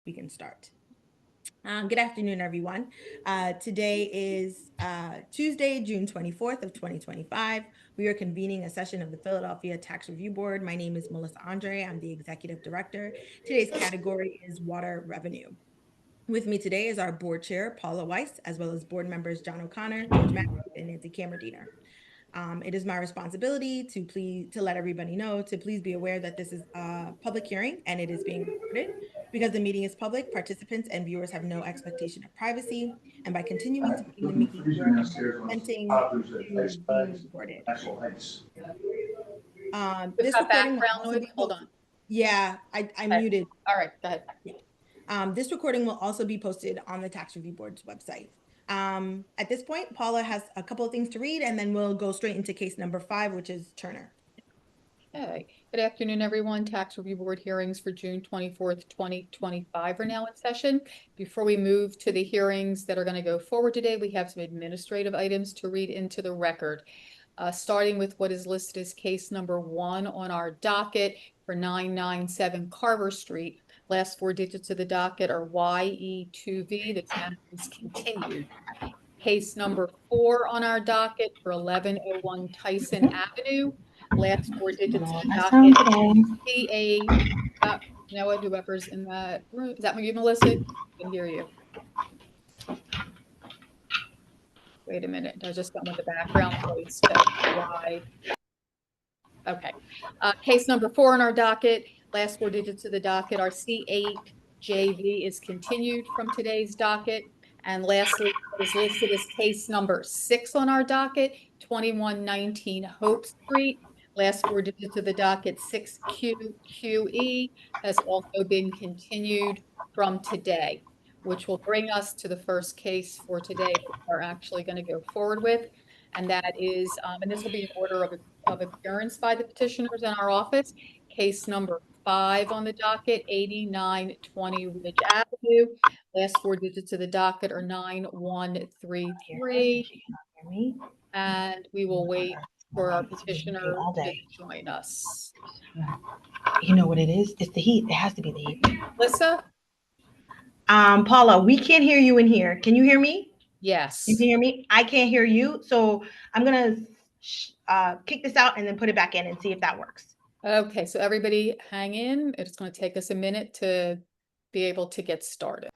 we can start. Good afternoon, everyone. Today is Tuesday, June 24th of 2025. We are convening a session of the Philadelphia Tax Review Board. My name is Melissa Andre. I'm the executive director. Today's category is water revenue. With me today is our board chair, Paula Weiss, as well as board members John O'Connor, George Matthews, and Nancy Camerdiner. It is my responsibility to let everybody know to please be aware that this is a public hearing and it is being recorded. Because the meeting is public, participants and viewers have no expectation of privacy, and by continuing to view the meeting, you are consenting to being recorded. We've This got recording will background also noise. be Hold on. yeah, I Okay. muted. All right, go ahead. This recording will also be posted on the Tax Review Board's website. At this point, Paula has a couple of things to read, and then we'll go straight into case number 5, which is Turner. Okay. Good afternoon, everyone. Tax Review Board hearings for June 24th, 2025 are now in session. Before we move to the hearings that are going to go forward today, we have some administrative items to read into the record. Starting with what is listed as case number 1 on our docket for 997 Carver Street. Last 4 digits of the docket are YE2V. The matter is continued. Case number 4 on our docket for 1101 Tyson Avenue. Last 4 digits of the docket CA. Now whoever's in that room. Is that you, Melissa? I can hear you. Wait a minute. I just got with the background voice. Why? Okay. Case number 4 on our docket. Last 4 digits of the docket are C8JV is continued from today's docket. And lastly, what is listed as case number 6 on our docket, 2119 Hope Street. Last 4 digits of the docket, 6QQE, has also been continued from today, which will bring us to the first case for today that we're actually going to go forward with. And that is, and this will be an order of appearance by the petitioners in our office. Case number 5 on the docket, 8920 Ridge Avenue. Last 4 digits of the docket are 9133. And we will wait for our petitioner to join us. You know what it is? It's the heat. It has to be the heat. Lisa? Paula, we can't hear you in here. Can you hear me? Yes. You can hear me? I can't hear you. So I'm going to kick this out and then put it back in and see if that works. Okay, so everybody hang in. It's going to take us a minute to be able to get started.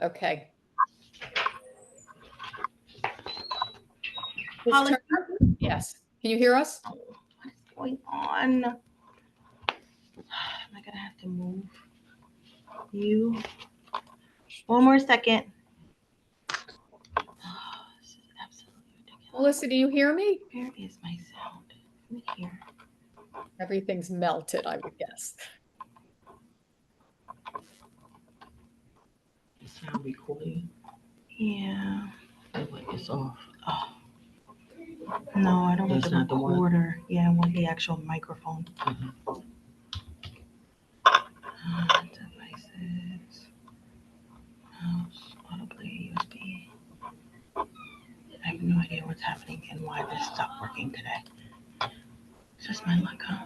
Okay. Paula, Yes. Can you hear us? what is going on? Am I going to have to move you? One more second. This is absolutely ridiculous. Melissa, do you hear me? Where is my sound? Let me hear. Everything's melted, I would guess. The sound recording. Yeah. It's off. Oh. No, I don't want That's the not the one? recorder. Yeah, I want the actual microphone. Devices. Mouse, autoplay, USB. no idea what's happening and why this stopped working today. It's just my luck, huh?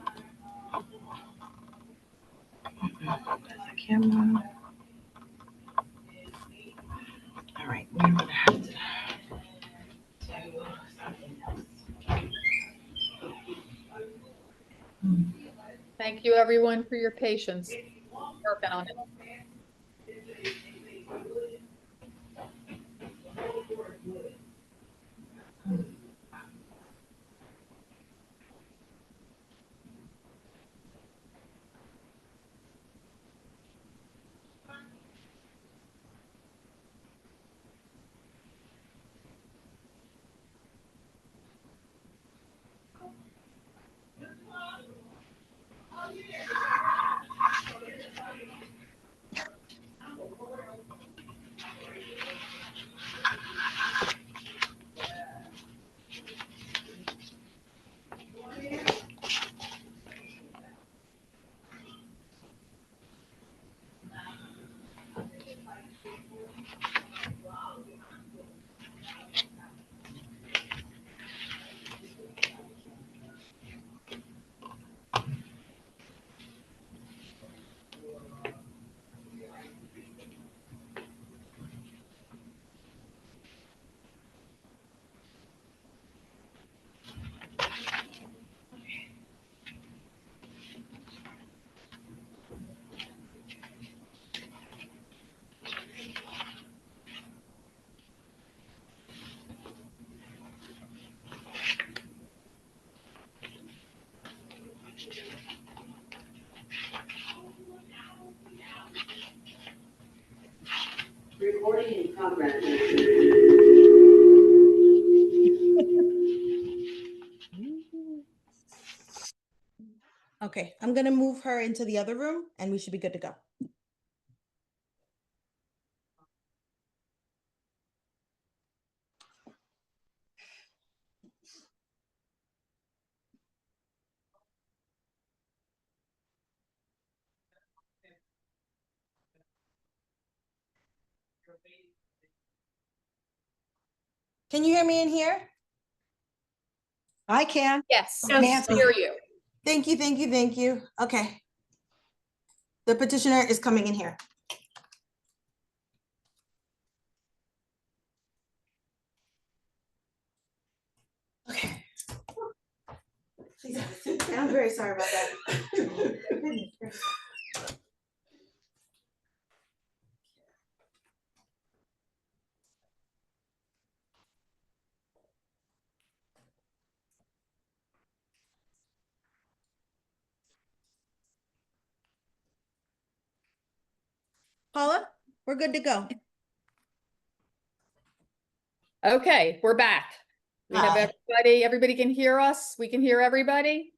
That's the camera. All right, we're gonna have to do something else. Thank you, everyone, for your patience. Working on it. Recording in progress. Okay, I'm gonna move her into the other room and we should be good to go. Can you hear me in here? I can. Yes, Nancy. hear you. Thank you, thank you, thank you. Okay. The petitioner is coming in here. Okay. Please have a seat. I'm very sorry about that. Paula, we're good to go. Okay, we're back. We have Hi. everybody can hear us. We can hear everybody.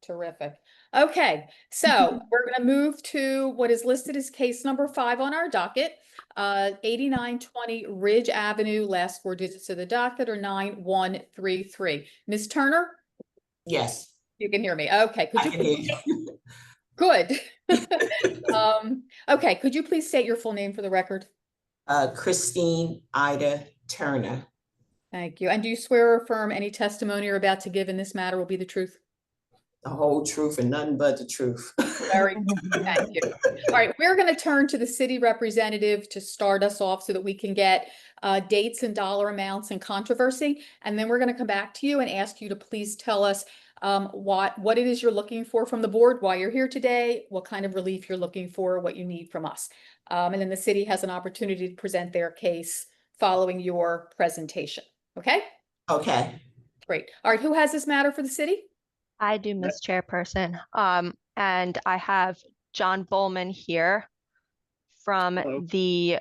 Terrific. Okay, so we're gonna move to what is listed as case number 5 on our docket. 8920 Ridge Avenue, last 4 digits of the docket are 9133. Ms. Turner, Yes, you can hear me. Okay, could I you can hear please? you. Good. Okay, could you please state your full name for the record? Christine Ida Turner. Thank you. And do you swear or affirm any testimony you're about to give in this matter will be the truth? The whole truth and nothing but the truth. Very good. Thank you. All right, we're going to turn to the city representative to start us off so that we can get dates and dollar amounts and controversy. And then we're going to come back to you and ask you to please tell us what it is you're looking for from the board, why you're here today, what kind of relief you're looking for, what you need from us. And then the city has an opportunity to present their case following your presentation. Okay? Okay, Great. All right, who has this matter for the city? I do, Ms. Chairperson. And I have John Bowman here from the,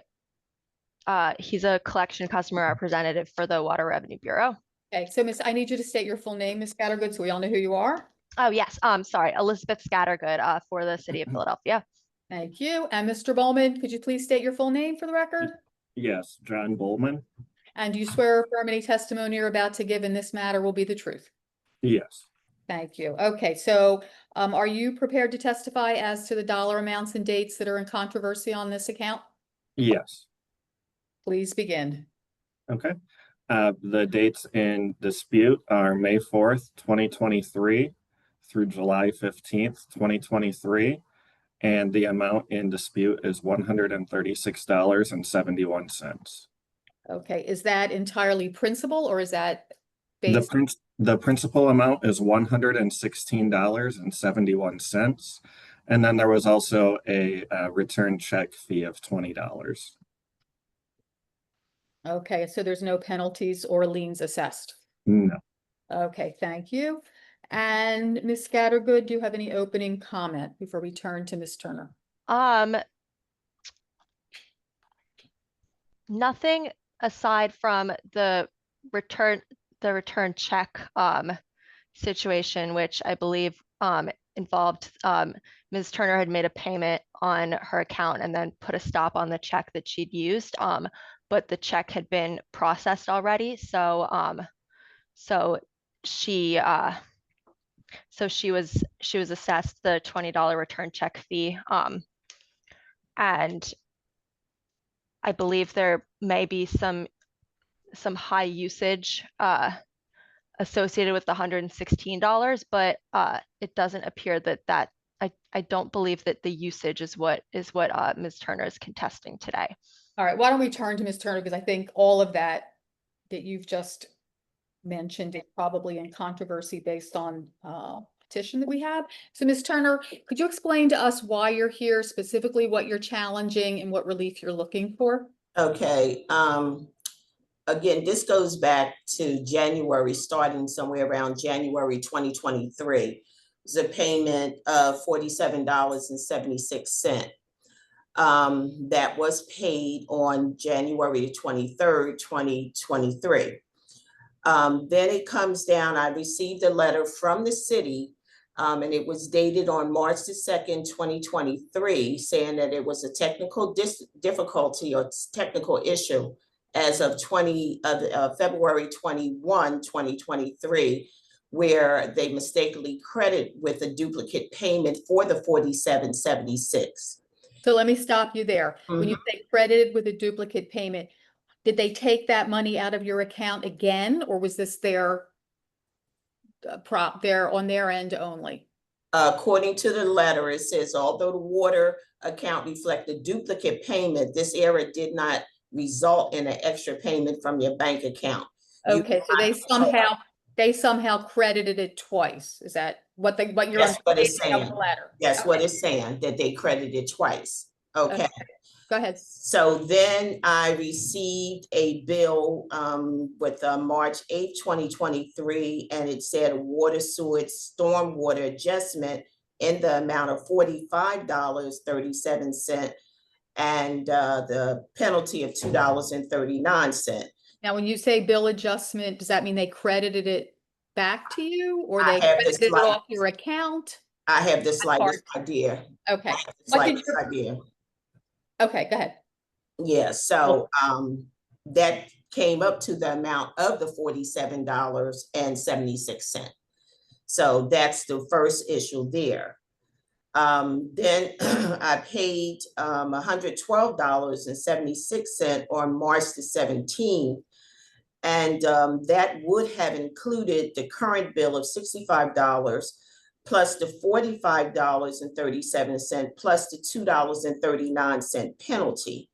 he's a collection customer representative for the Water Revenue Bureau. Okay, so Miss, I need you to state your full name, Ms. Scattergood, so we all know who you are. Oh, yes, sorry, Elizabeth Scattergood, for the city of Philadelphia. Thank you. And Mr. Bowman, could you please state your full name for the record? Yes, John Bowman. And do you swear or affirm any testimony you're about to give in this matter will be the truth? Yes, Thank you. Okay, so are you prepared to testify as to the dollar amounts and dates that are in controversy on this account? yes. Please begin. Okay. The dates in dispute are May 4th, 2023 through July 15th, 2023. And the amount in dispute is $136.71. Okay, is that entirely principal or is that The based? the principal amount is $116.71. And then there was also a return check fee of $20. Okay, so there's no penalties or liens assessed. No. Okay, thank you. And Ms. Scattergood, do you have any opening comment before we turn to Ms. Turner? Nothing aside from the return check situation, which I believe involved Ms. Turner had made a payment on her account and then put a stop on the check that she'd used. But the check had been processed already, so she was assessed the $20 return check fee. And I believe there may be some high usage associated with the $116, but it doesn't appear that I don't believe that the usage is what Ms. Turner is contesting today. All right, why don't we turn to Ms. Turner, because I think all of that you've just mentioned is probably in controversy based on petition that we have. So Ms. Turner, could you explain to us why you're here, specifically what you're challenging and what relief you're looking for? Okay, again, this goes back to January, starting somewhere around January 2023. It was a payment of $47.76. That was paid on January 23rd, 2023. Then it comes down, I received a letter from the city, and it was dated on March the 2nd, 2023, saying that it was a technical difficulty or technical issue as of February 21, 2023, where they mistakenly credited with a duplicate payment for the $47.76. So let me stop you there. When you say credited with a duplicate payment, did they take that money out of your account again, or was this their on their end only? According to the letter, it says, although the water account reflected duplicate payment, this error did not result in an extra payment from your bank account. Okay, so they somehow credited it twice. Is that what you're That's what it's understanding of saying. the letter? That's Okay. what it's saying, that they credited twice. Okay. Go ahead. So then I received a bill with March 8th, 2023, and it said water sewage stormwater adjustment in the amount of $45.37 and the penalty of $2.39. Now, when you say bill adjustment, does that mean they credited it back to you, or they credited it off your account? I have the slightest idea. Okay. Idea. Okay, go ahead. Yeah, so that came up to the amount of the $47.76. So that's the first issue there. Then I paid $112.76 on March the 17th. And that would have included the current bill of $65 plus the $45.37 plus the $2.39 penalty.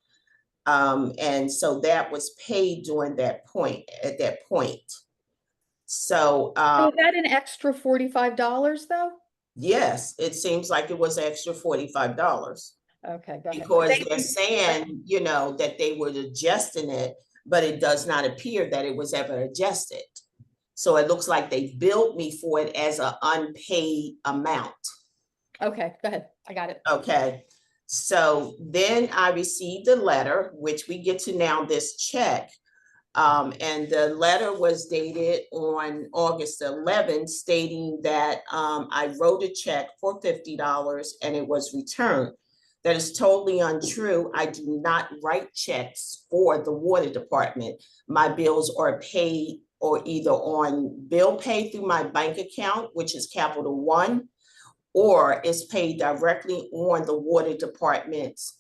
And so that was paid during that point, at that point. So is that an extra $45 though? Yes, it seems like it was extra $45. Okay, go ahead. Because they're saying, you know, that they were adjusting it, but it does not appear that it was ever adjusted. So it looks like they billed me for it as an unpaid amount. Okay, go ahead. I got it. Okay. So then I received a letter, which we get to now this check. And the letter was dated on August 11th, stating that I wrote a check for $50 and it was returned. That is totally untrue. I do not write checks for the water department. My bills are paid or either on bill pay through my bank account, which is Capital One, or it's paid directly on the water department's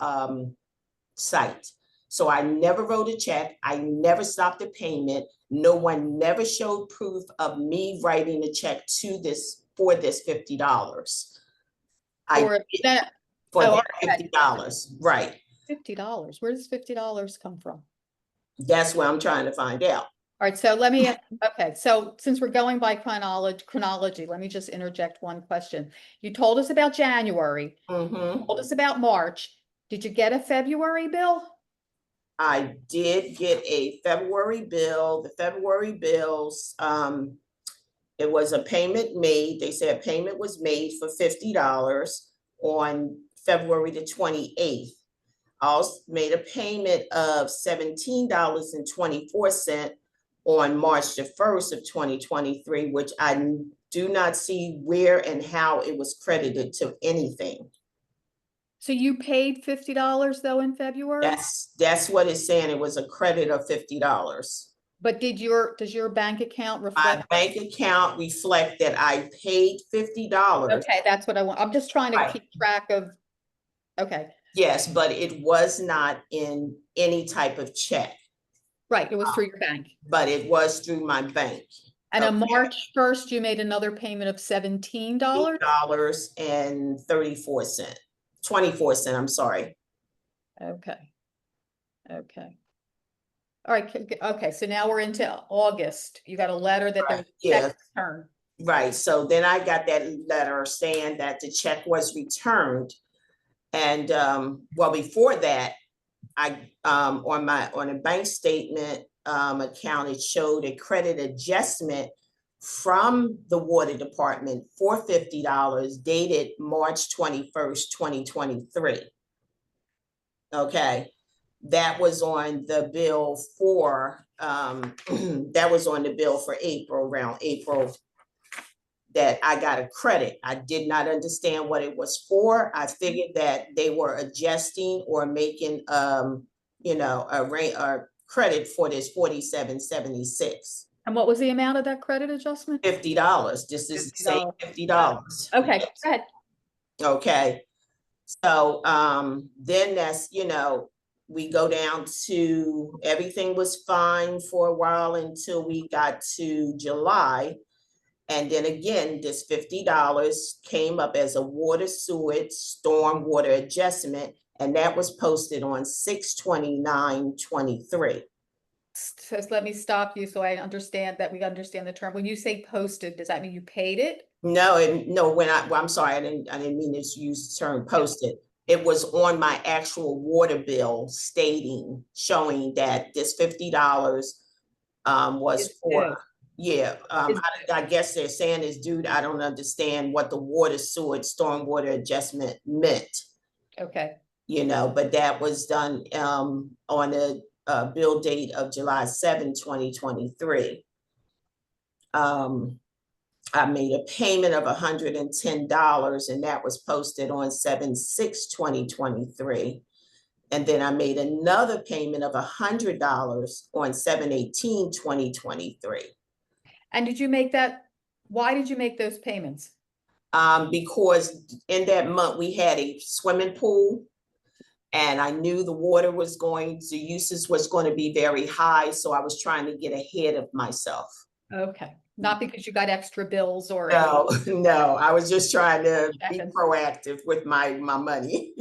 site. So I never wrote a check. I never stopped the payment. No one never showed proof of me writing a check to this, for this $50. I For did that, for oh, that okay. $50, right? $50. Where does $50 come from? That's what I'm trying to find out. All right, so let me, okay, so since we're going by chronology, let me just interject one question. You told us about January, Mhm. told us about March. Did you get a February bill? I did get a February bill. The February bills, it was a payment made. They said payment was made for $50 on February the 28th. I also made a payment of $17.24 on March the 1st of 2023, which I do not see where and how it was credited to anything. So you paid $50 though in February? That's what it's saying. It was a credit of $50. But does your bank account My reflect? bank account reflect that I paid $50. Okay, that's what I want. I'm just trying to Right. keep track of, okay, Yes, but it was not in any type of check, right, it was through your bank. but it was through my bank. And on Okay. March 1st, you made another payment of $17? $8.34, 24 cents, I'm sorry. Okay. Okay. All right, okay, so now we're into August. You got a letter that there's a Right, check return. Right, so then I got that letter saying that the check was returned. And well, before that, I on a bank statement account, it showed a credit adjustment from the water department for $50 dated March 21st, 2023. Okay, that was on the bill for that was on the bill for April, around April, that I got a credit. I did not understand what it was for. I figured that they were adjusting or making you know, a credit for this $47.76. And what was the amount of that credit adjustment? $50. This is the same $50. Okay, go ahead. Okay. So then that's, you know, we go down to, everything was fine for a while until we got to July. And then again, this $50 came up as a water sewage storm water adjustment, and that was posted on 6/29/23. So let me stop you so I understand that we understand the term. When you say posted, does that mean you paid it? No, no, well, I'm sorry, I didn't mean to use the term posted. It was on my actual water bill stating, showing that this $50 was It's for. due. Yeah, I guess they're saying it's due. I don't understand what the water sewage stormwater adjustment meant, Okay, you know, but that was done on the bill date of July 7, 2023. I made a payment of $110, and that was posted on 7/6/2023. And then I made another payment of $100 on 7/18/2023. and did you make that, why did you make those payments? Because in that month we had a swimming pool, and I knew the water was the usage was going to be very high, so I was trying to get ahead of myself. Okay, not because you got extra bills or. No, no, I was just trying to be Checking. proactive with my money.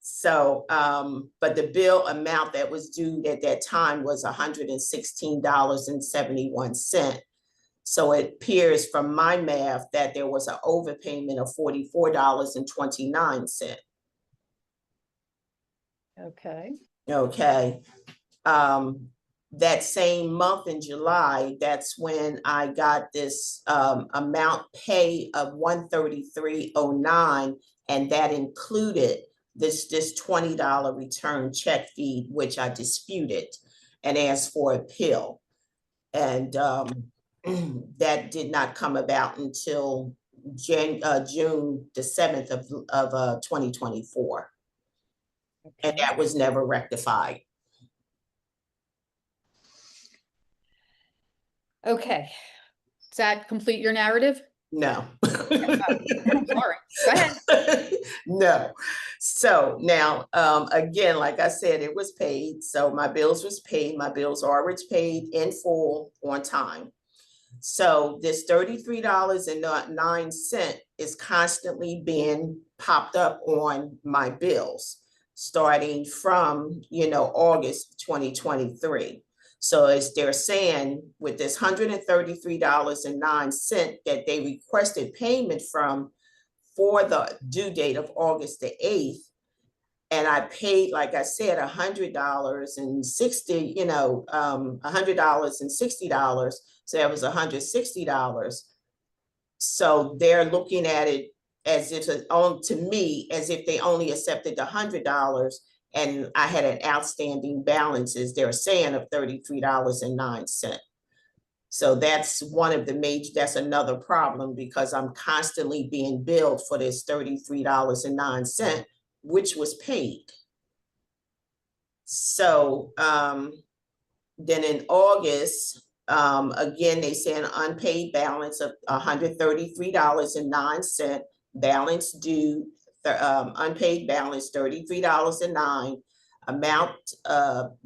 So, but the bill amount that was due at that time was $116.71. So it appears from my math that there was an overpayment of $44.29. Okay, Okay. That same month in July, that's when I got this amount pay of $133.09, and that included this $20 return check fee, which I disputed and asked for appeal. And that did not come about until June the 7th of 2024. And okay. that was never rectified. Okay, does that complete your narrative? No. I'm sorry. Go ahead. No. So now, again, like I said, it was paid. So my bills was paid. My bills are always paid in full on time. So this $33.09 is constantly being popped up on my bills, starting from, August 2023. So as they're saying, with this $133.09 that they requested payment from for the due date of August the 8th, and I paid, like I said, $100.60, $100.60. So that was $160. So they're looking at it as if to me, as if they only accepted the $100 and I had an outstanding balance, as they're saying, of $33.09. So that's one of the that's another problem, because I'm constantly being billed for this $33.09, which was paid. So then in August, again, they say an unpaid balance of $133.09, balance due, unpaid balance $33.09, amount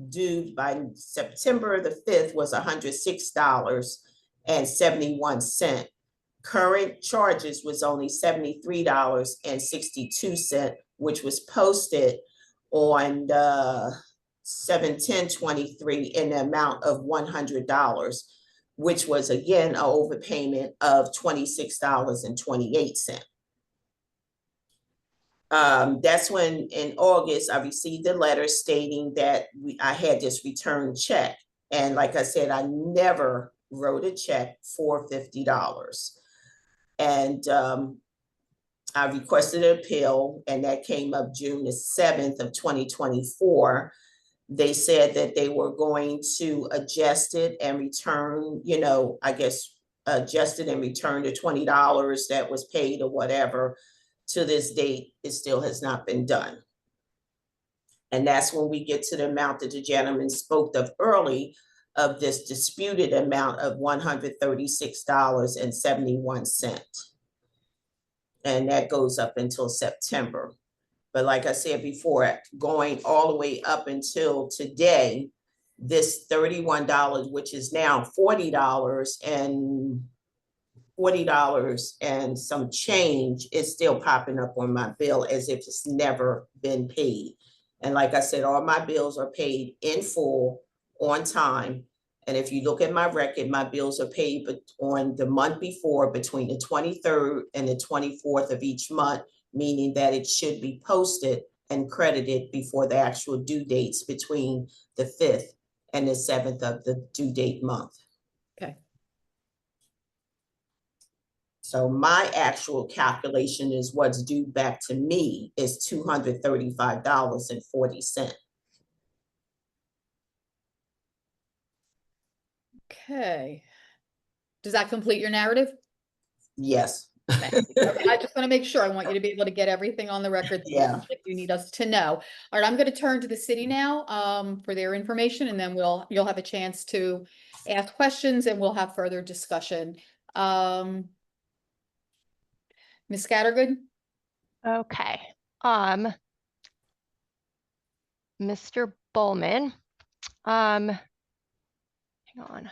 due by September the 5th was $106.71. Current charges was only $73.62, which was posted on 7/10/23 in the amount of $100, which was again an overpayment of $26.28. That's when in August I received a letter stating that I had this return check. And like I said, I never wrote a check for $50. And I requested an appeal, and that came up June the 7th of 2024. They said that they were going to adjust it and return, adjust it and return the $20 that was paid or whatever. To this date, it still has not been done. And that's when we get to the amount that the gentleman spoke of early, of this disputed amount of $136.71. And that goes up until September. But like I said before, going all the way up until today, this $31, which is now $40 and some change, is still popping up on my bill as if it's never been paid. And like I said, all my bills are paid in full on time. And if you look at my record, my bills are paid on the month before, between the 23rd and the 24th of each month, meaning that it should be posted and credited before the actual due dates between the 5th and the 7th of the due date month. Okay. So my actual calculation is what's due back to me is $235.40. Okay. Does that complete your narrative? Yes. Okay. I just want to make sure. I want you to be able to get everything on the record Yeah. that you need us to know. All right, I'm going to turn to the city now for their information, and then you'll have a chance to ask questions and we'll have further discussion. Ms. Scattergood? Okay. Mr. Bowman, hang on.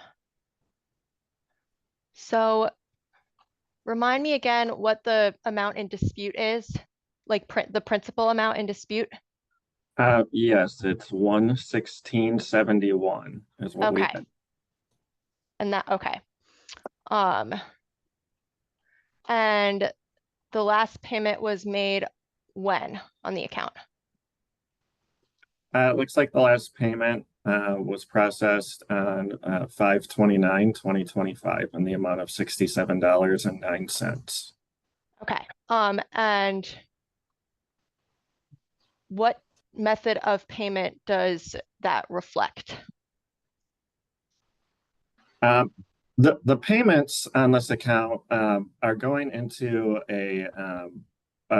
So remind me again what the amount in dispute is, like the principal amount in dispute. Yes, it's 116.71 is what we Okay. had. And that, okay. And the last payment was made when on the account? It looks like the last payment was processed on 5/29/2025 in the amount of $67.09. Okay. And what method of payment does that reflect? The payments on this account are going into a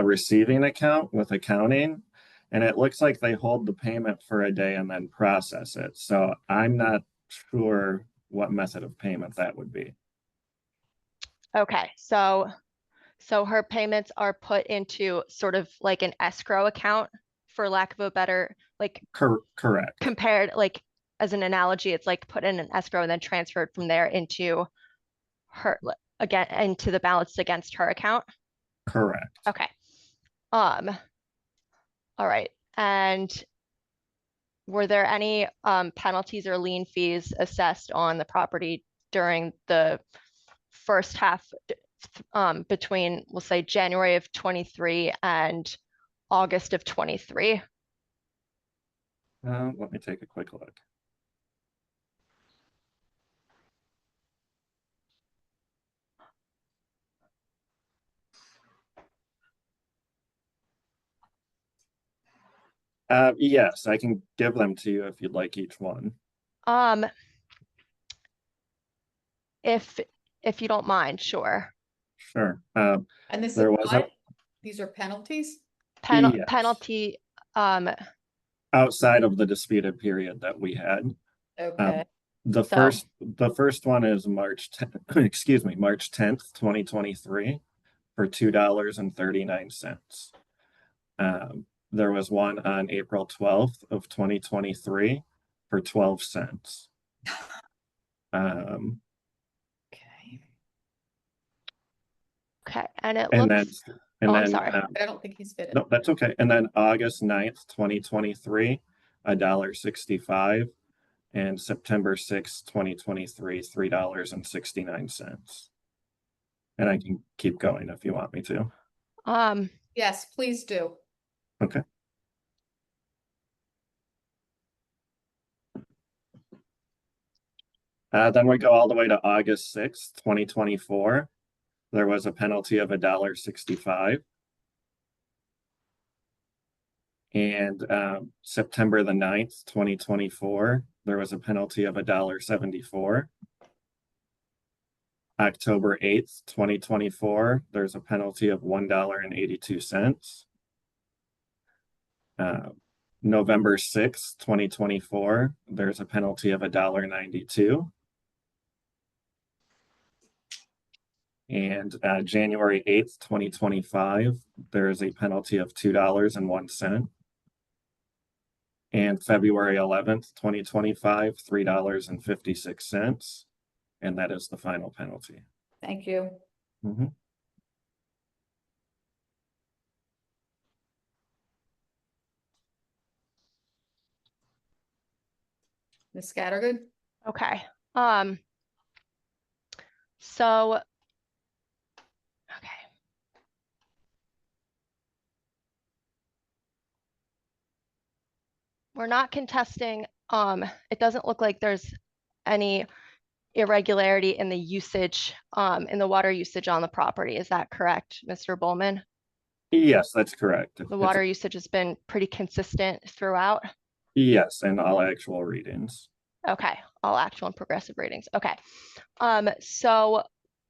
receiving account with accounting, and it looks like they hold the payment for a day and then process it. So I'm not sure what method of payment that would be. Okay, so her payments are put into sort of like an escrow account, for lack of a better, like Correct. compared, like as an analogy, it's like put in an escrow and then transferred from there into her, again, into the balance against her account. Correct. Okay. All right. And were there any penalties or lien fees assessed on the property during the first half, between, we'll say, January of 23 and August of 23? Let me take a quick look. Yes, I can give them to you if you'd like each one. If you don't mind, sure. Sure. And this is There was a, what? These are penalties? Yes. Penalty, outside of the disputed period that we had. Okay. The So- first one is March 10th, excuse me, March 10th, 2023 for $2.39. There was one on April 12th of 2023 for 12 cents. Okay. okay, and it And looks, then, I'm sorry. I don't think he's fitted. no, that's okay. And then August 9th, 2023, $1.65. And September 6th, 2023, $3.69. And I can keep going if you want me to. Yes, please do. Okay. Then we go all the way to August 6th, 2024. There was a penalty of $1.65. And September the 9th, 2024, there was a penalty of $1.74. October 8th, 2024, there's a penalty of $1.82. November 6th, 2024, there's a penalty of $1.92. And January 8th, 2025, there is a penalty of $2.01. And February 11th, 2025, $3.56. And that is the final penalty. Thank you. Mhm. Ms. Scattergood? Okay. So, okay. We're not contesting, it doesn't look like there's any irregularity in the usage, in the water usage on the property. Is that correct, Mr. Bowman? Yes, that's correct. The water usage has been pretty consistent throughout? Yes, and all actual readings. Okay, all actual and progressive ratings. Okay. So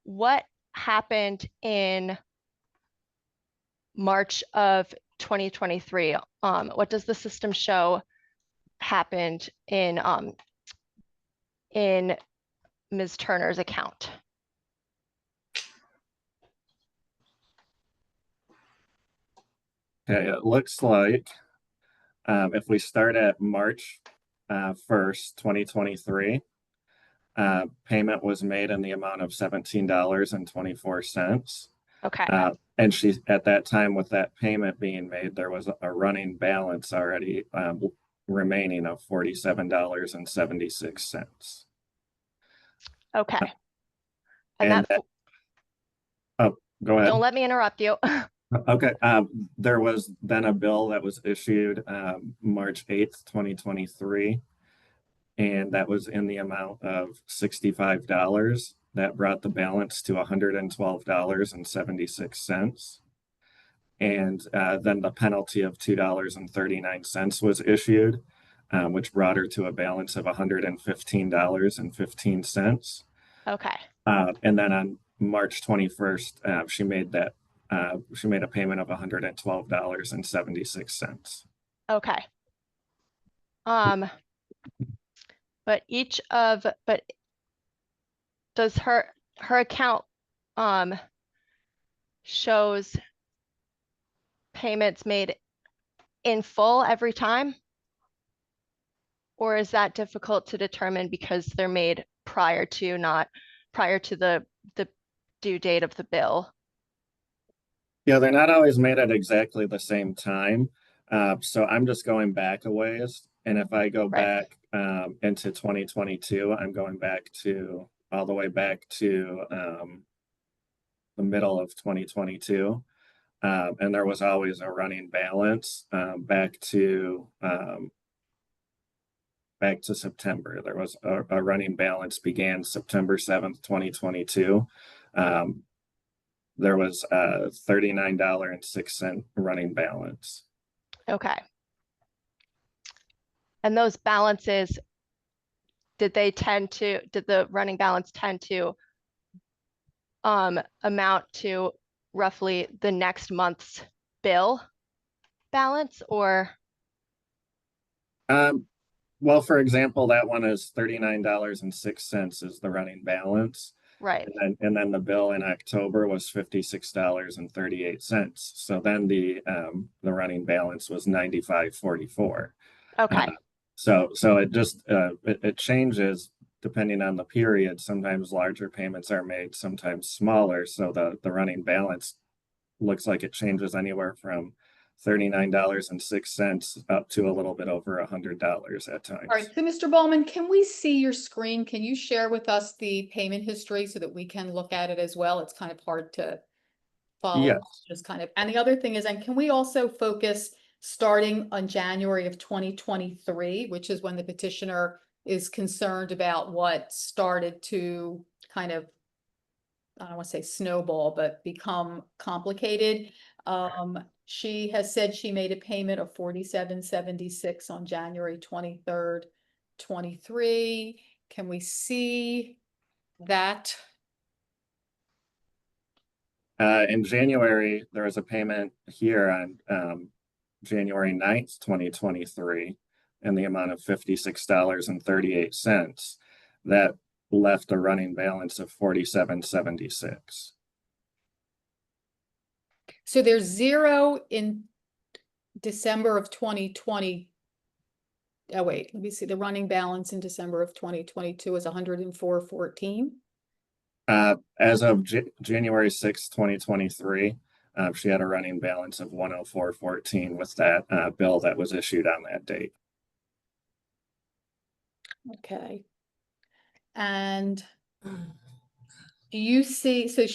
what happened in March of 2023? What does the system show happened in Ms. Turner's account? Okay, it looks like if we start at March 1st, 2023, payment was made in the amount of $17.24. Okay. And she, at that time, with that payment being made, there was a running balance already remaining of $47.76. Okay. And that, oh, go ahead. don't let me interrupt you. Okay, there was then a bill that was issued March 8th, 2023, and that was in the amount of $65. That brought the balance to $112.76. And then the penalty of $2.39 was issued, which brought her to a balance of $115.15. Okay. And then on March 21st, she made a payment of $112.76. Okay. But does her account shows payments made in full every time? Or is that difficult to determine because they're made prior to the due date of the bill? Yeah, they're not always made at exactly the same time. So I'm just going back a ways. And if I go Right. back into 2022, I'm going back to all the way back to the middle of 2022. And there was always a running balance back to September. There was a running balance began September 7th, 2022. There was a $39.06 running balance. Okay. And those balances, did the running balance tend to amount to roughly the next month's bill balance, or? Well, for example, that one is $39.06 is the running balance. Right. And then the bill in October was $56.38. So then the running balance was $95.44. Okay. So it just it changes depending on the period. Sometimes larger payments are made, sometimes smaller. So the running balance looks like it changes anywhere from $39.06 up to a little bit over $100 at times. All right, so Mr. Bowman, can we see your screen? Can you share with us the payment history so that we can look at it as well? It's kind of hard to follow. Yes. Just kind of, and the other thing is, and can we also focus starting on January of 2023, which is when the petitioner is concerned about what started to kind of, I don't want to say snowball, but become complicated. She has said she made a payment of $47.76 on January 23rd, 23. Can we see that? In January, there was a payment here on January 9th, 2023, in the amount of $56.38. That left a running balance of $47.76. So there's zero in December of 2020. Oh, wait, let me see. The running balance in December of 2022 is 104.14. As of January 6th, 2023, she had a running balance of 104.14 with that bill that was issued on that date. Okay. And do you see, so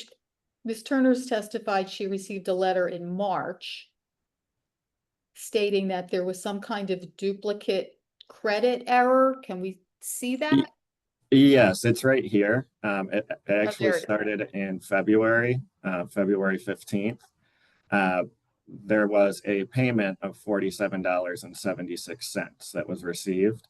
Ms. Turner's testified she received a letter in March stating that there was some kind of duplicate credit error. Can we see that? Yes, it's right here. It actually there it is. started in February 15th. There was a payment of $47.76 that was received.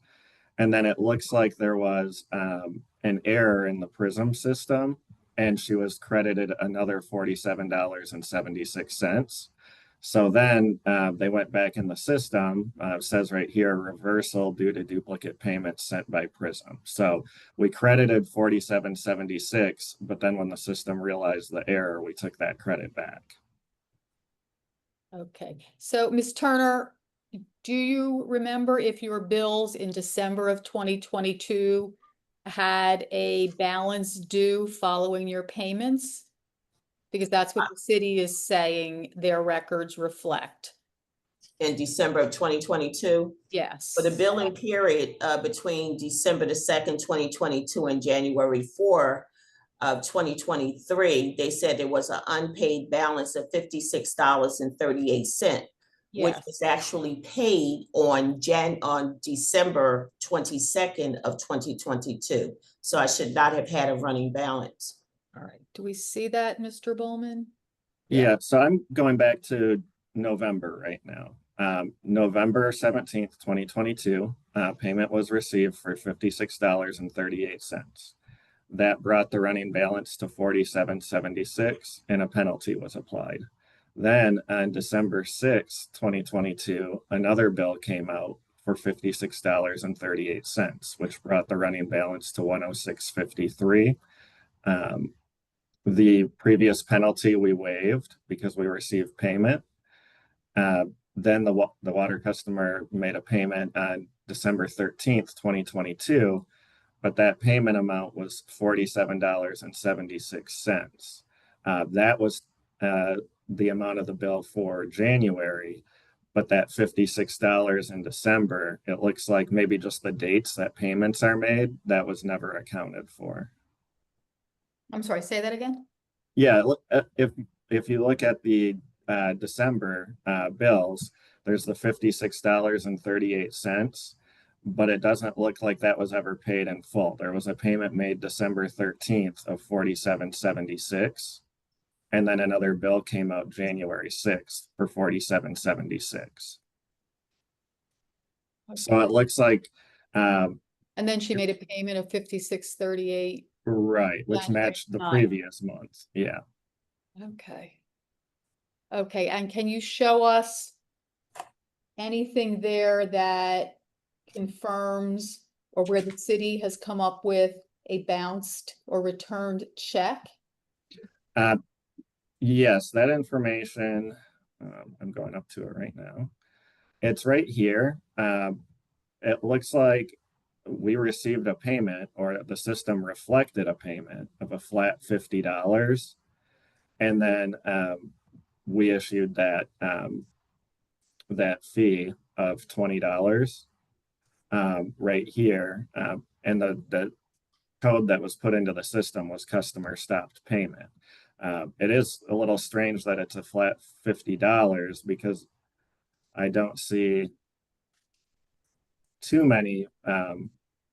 And then it looks like there was an error in the PRISM system, and she was credited another $47.76. So then they went back in the system. It says right here, reversal due to duplicate payments sent by PRISM. So we credited $47.76, but then when the system realized the error, we took that credit back. Okay, so Ms. Turner, do you remember if your bills in December of 2022 had a balance due following your payments? Because that's what the city is saying their records reflect. In December of 2022. Yes. For the billing period between December the 2nd, 2022 and January 4 of 2023, they said there was an unpaid balance of $56.38, which was actually paid on December 22nd of 2022. So I should not have had a running balance. All right. Do we see that, Mr. Bowman? Yeah, so I'm going back to November right now. November 17th, 2022, payment was received for $56.38. That brought the running balance to $47.76 and a penalty was applied. Then on December 6th, 2022, another bill came out for $56.38, which brought the running balance to $106.53. the previous penalty we waived because we received payment. Then the water customer made a payment on December 13th, 2022, but that payment amount was $47.76. That was the amount of the bill for January, but that $56 in December, it looks like maybe just the dates that payments are made, that was never accounted for. I'm sorry, say that again? Yeah, if you look at the December bills, there's the $56.38, but it doesn't look like that was ever paid in full. There was a payment made December 13th of $47.76, and then another bill came out January 6th for $47.76. So it looks like And then she made a payment of $56.38. right, which matched the previous month. Yeah. Okay. Okay, and can you show us anything there that confirms or where the city has come up with a bounced or returned check? Yes, that information, I'm going up to it right now. It's right here. It looks like we received a payment, or the system reflected a payment of a flat $50. And then we issued that fee of $20 right here. And the code that was put into the system was customer stopped payment. It is a little strange that it's a flat $50 because I don't see too many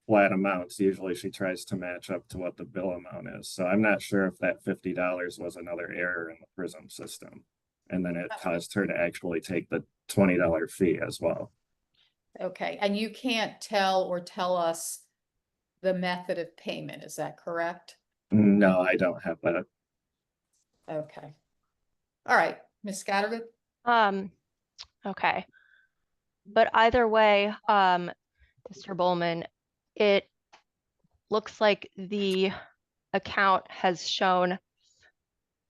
flat amounts. Usually she tries to match up to what the bill amount is. So I'm not sure if that $50 was another error in the Prism system. And then it caused her to actually take the $20 fee as well. Okay, and you can't tell or tell us the method of payment, is that correct? No, I don't have that. Okay. All right, Ms. Scattergood? Okay. But either way, Mr. Bowman, it looks like the account has shown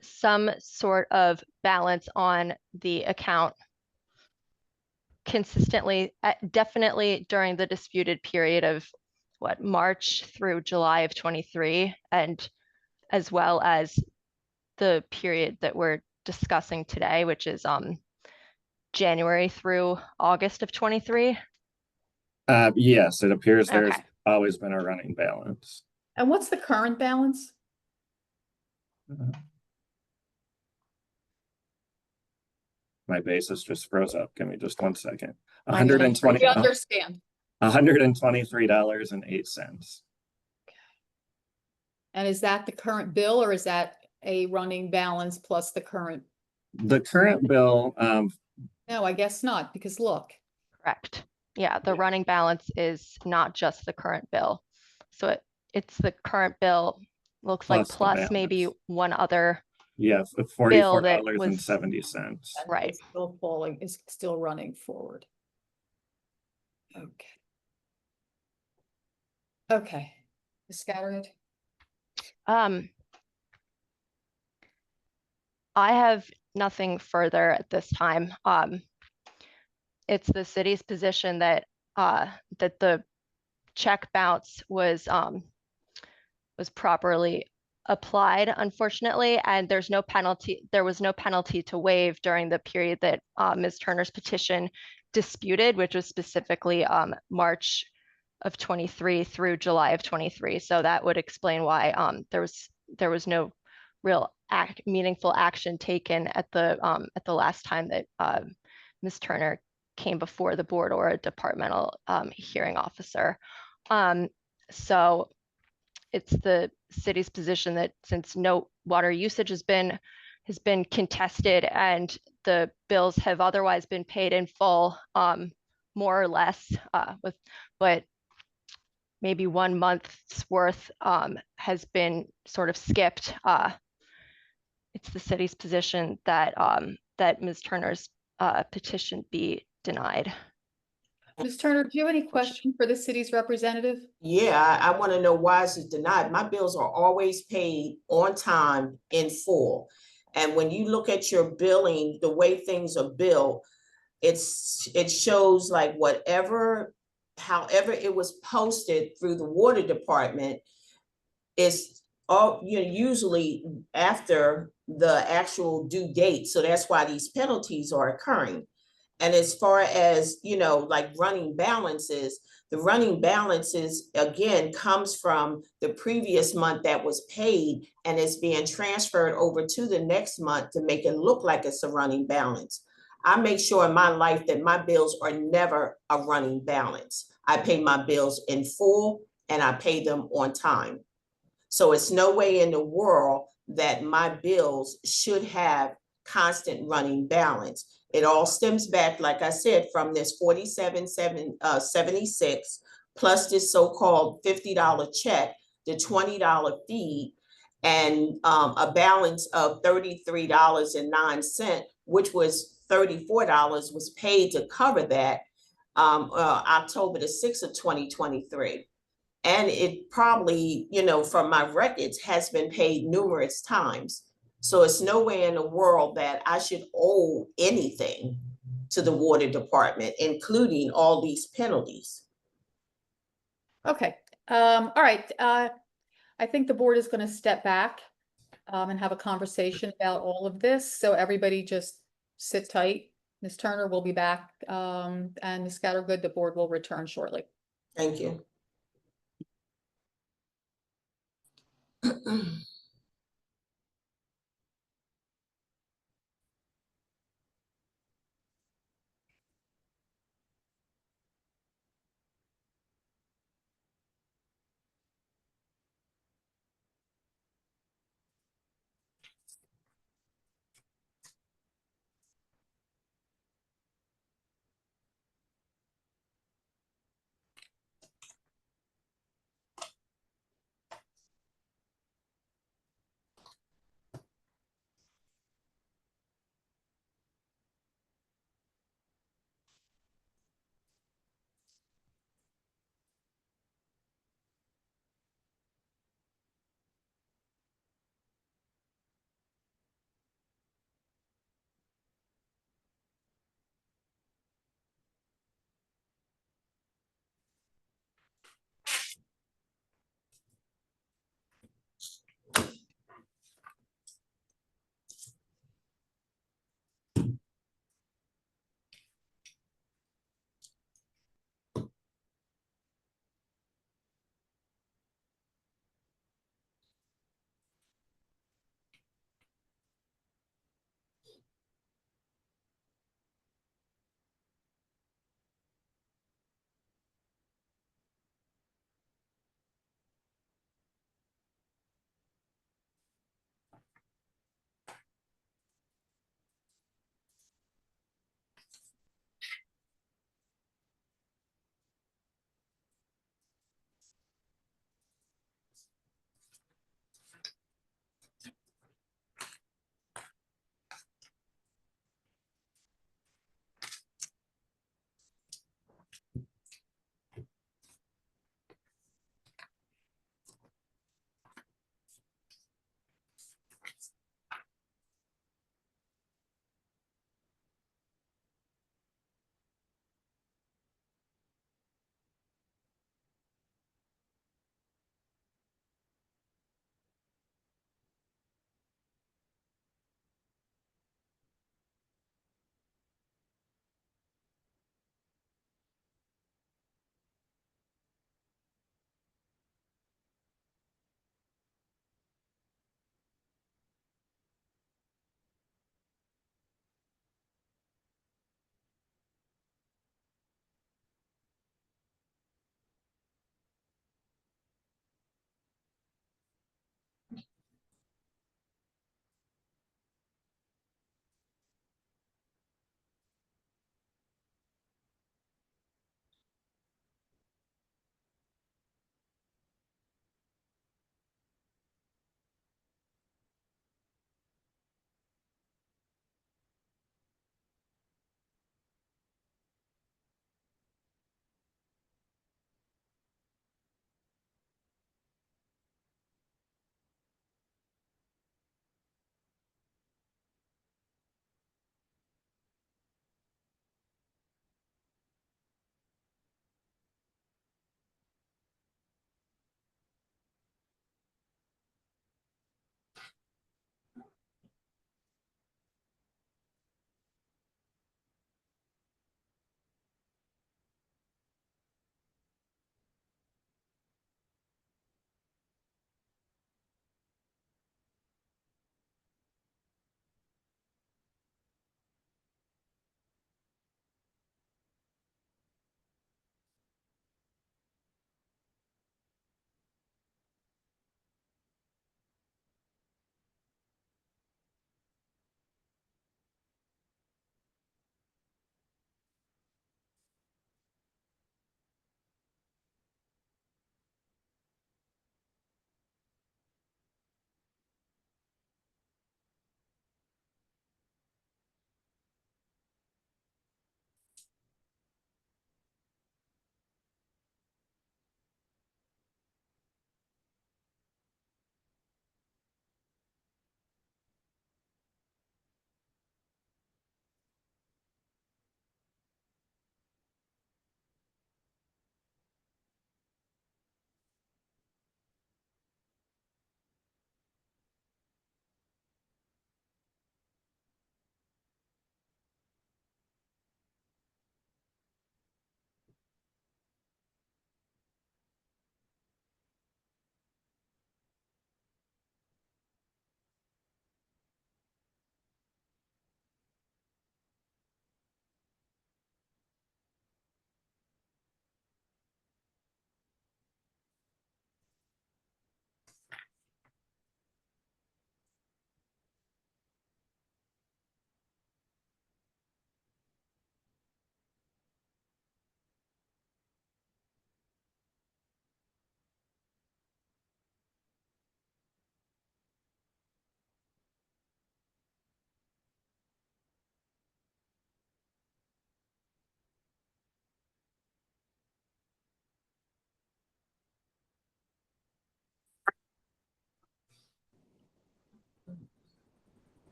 some sort of balance on the account consistently, definitely during the disputed period of what, March through July of 23, and as well as the period that we're discussing today, which is January through August of 23. Yes, it appears there's Okay. always been a running balance. And what's the current balance? My basis just froze up. Give me just 1 second. We understand. $123.08. And is that the current bill or is that a running balance plus the current? The current bill, No, I guess not, because look. Correct. Yeah, the running balance is not just the current bill. So it's the current bill, looks like, plus maybe one other. yeah, $44.70. Right. It's still falling, is still running forward. Okay. Okay, Ms. Scattergood? I have nothing further at this time. It's the city's position that that the check bounce was properly applied, unfortunately, and there's no penalty. There was no penalty to waive during the period that Ms. Turner's petition disputed, which was specifically March of 23 through July of 23. So that would explain why there was no real meaningful action taken at the last time that Ms. Turner came before the board or a departmental hearing officer. So it's the city's position that since no water usage has been contested and the bills have otherwise been paid in full, more or less, but maybe 1 month's worth has been sort of skipped. It's the city's position that that Ms. Turner's petition be denied. Ms. Turner, do you have any question for the city's representative? Yeah, I want to know why is it denied? My bills are always paid on time in full. And when you look at your billing, the way things are billed, it shows like whatever, however it was posted through the water department is all, usually after the actual due date. So that's why these penalties are occurring. And as far as, like running balances, the running balances again comes from the previous month that was paid and it's being transferred over to the next month to make it look like it's a running balance. I make sure in my life that my bills are never a running balance. I pay my bills in full and I pay them on time. So it's no way in the world that my bills should have constant running balance. It all stems back, like I said, from this 4776 plus this so-called $50 check, the $20 fee, and a balance of $33.09, which was $34 was paid to cover that October the 6th of 2023. And it probably, from my records, has been paid numerous times. So it's no way in the world that I should owe anything to the water department, including all these penalties. Okay, all right. I think the board is going to step back and have a conversation about all of this. So everybody just sit tight. Ms. Turner will be back, and Ms. Scattergood, the board will return shortly. Thank you.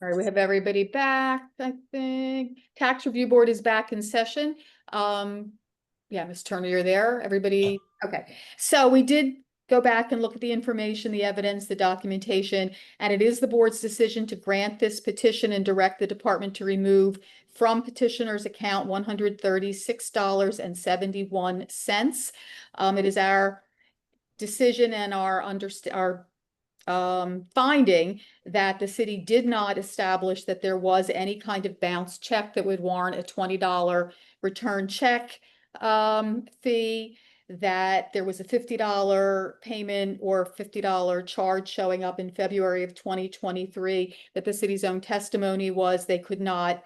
All right, we have everybody back, I think. Tax Review Board is back in session. Yeah, Ms. Turner, you're there. Everybody, okay. So we did go back and look at the information, the evidence, the documentation, and it is the board's decision to grant this petition and direct the department to remove from petitioner's account $136.71. It is our decision and our finding that the city did not establish that there was any kind of bounce check that would warrant a $20 return check fee, that there was a $50 payment or $50 charge showing up in February of 2023, that the city's own testimony was they could not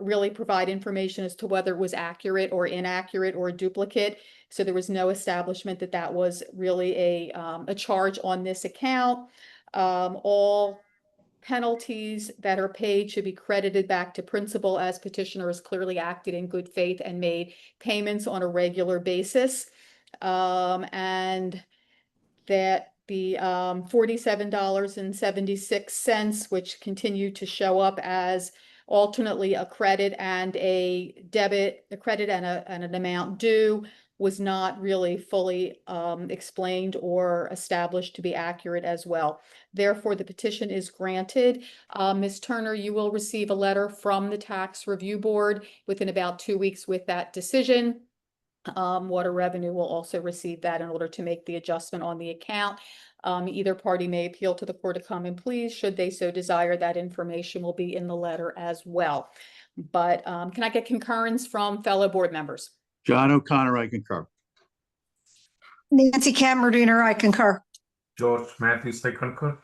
really provide information as to whether it was accurate or inaccurate or a duplicate. So there was no establishment that that was really a charge on this account. All penalties that are paid should be credited back to principal, as petitioner has clearly acted in good faith and made payments on a regular basis. And that the $47.76, which continue to show up as alternately a credit and a debit, a credit and an amount due, was not really fully explained or established to be accurate as well. Therefore, the petition is granted. Ms. Turner, you will receive a letter from the Tax Review Board within about 2 weeks with that decision. Water Revenue will also receive that in order to make the adjustment on the account. Either party may appeal to the Court of Common Pleas. Should they so desire, that information will be in the letter as well. But can I get concurrence from fellow board members? John O'Connor, I concur. Nancy Cameron, I concur. George Matthews, I concur.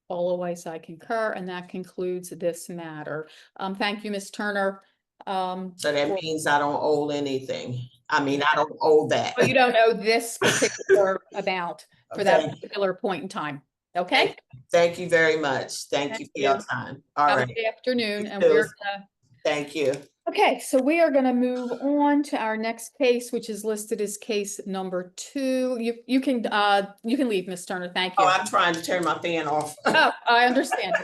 Paula Weiss, I concur, and that concludes this matter. Thank you, Ms. Turner. So that means I don't owe anything. I mean, I don't owe that. But you don't know this particular amount for that particular point in time. Okay? Thank you very much. Thank you for your time. All Have right. a good afternoon. You And too. we're gonna. Thank you. Okay, so we are gonna move on to our next case, which is listed as case number 2. You can leave, Ms. Turner. Thank you. Oh, I'm trying to turn my fan off. Oh, I understand.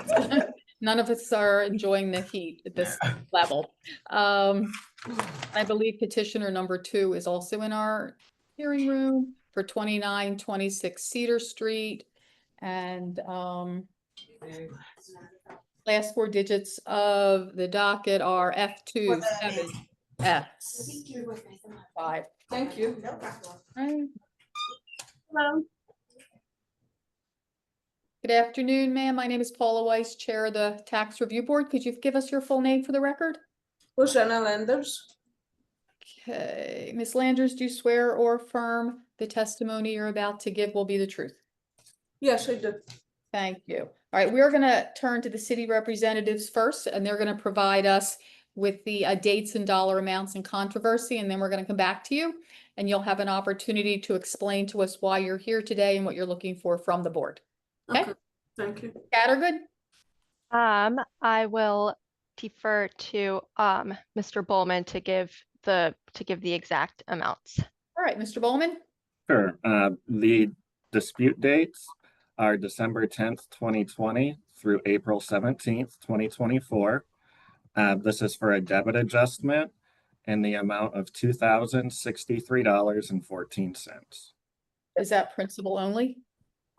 None of us are enjoying the heat at this level. I believe petitioner number 2 is also in our hearing room for 2926 Cedar Street. And last 4 digits of the docket are F27S5. Thank you. Right. Hello. Good afternoon, ma'am. My name is Paula Weiss, Chair of the Tax Review Board. Could you give us your full name for the record? Rosanna Landers. Okay, Ms. Landers, do you swear or affirm the testimony you're about to give will be the truth? Yes, I did. Thank you. All right, we're going to turn to the city representatives first, and they're going to provide us with the dates and dollar amounts in controversy, and then we're going to come back to you, and you'll have an opportunity to explain to us why you're here today and what you're looking for from the board. Okay? Thank you. Scattergood? I will defer to Mr. Bowman to give the exact amounts. All right, Mr. Bowman? Sure. The dispute dates are December 10th, 2020 through April 17th, 2024. This is for a debit adjustment in the amount of $2,063.14. Is that principal only?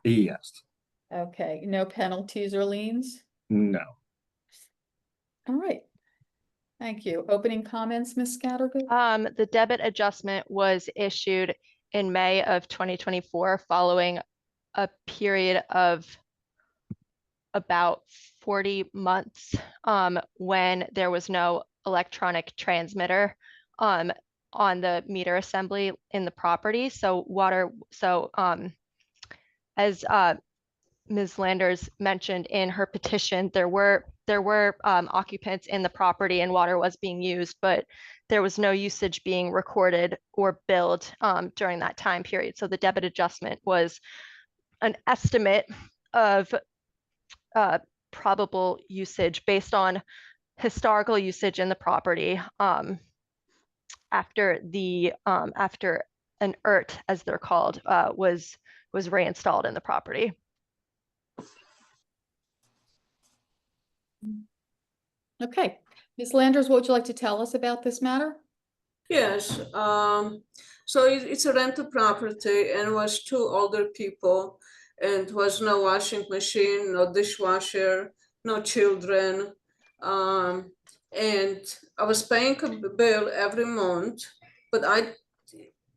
Yes. Okay, no penalties or liens? No. All right. Thank you. Opening comments, Ms. Scattergood? The debit adjustment was issued in May of 2024 following a period of about 40 months when there was no electronic transmitter on the meter assembly in the property. As Ms. Landers mentioned in her petition, there were occupants in the property and water was being used, but there was no usage being recorded or billed during that time period. So the debit adjustment was an estimate of probable usage based on historical usage in the property after an ERT, as they're called, was reinstalled in the property. Okay, Ms. Landers, what would you like to tell us about this matter? Yes, so it's a rental property and was two older people and was no washing machine, no dishwasher, no children. And I was paying a bill every month, but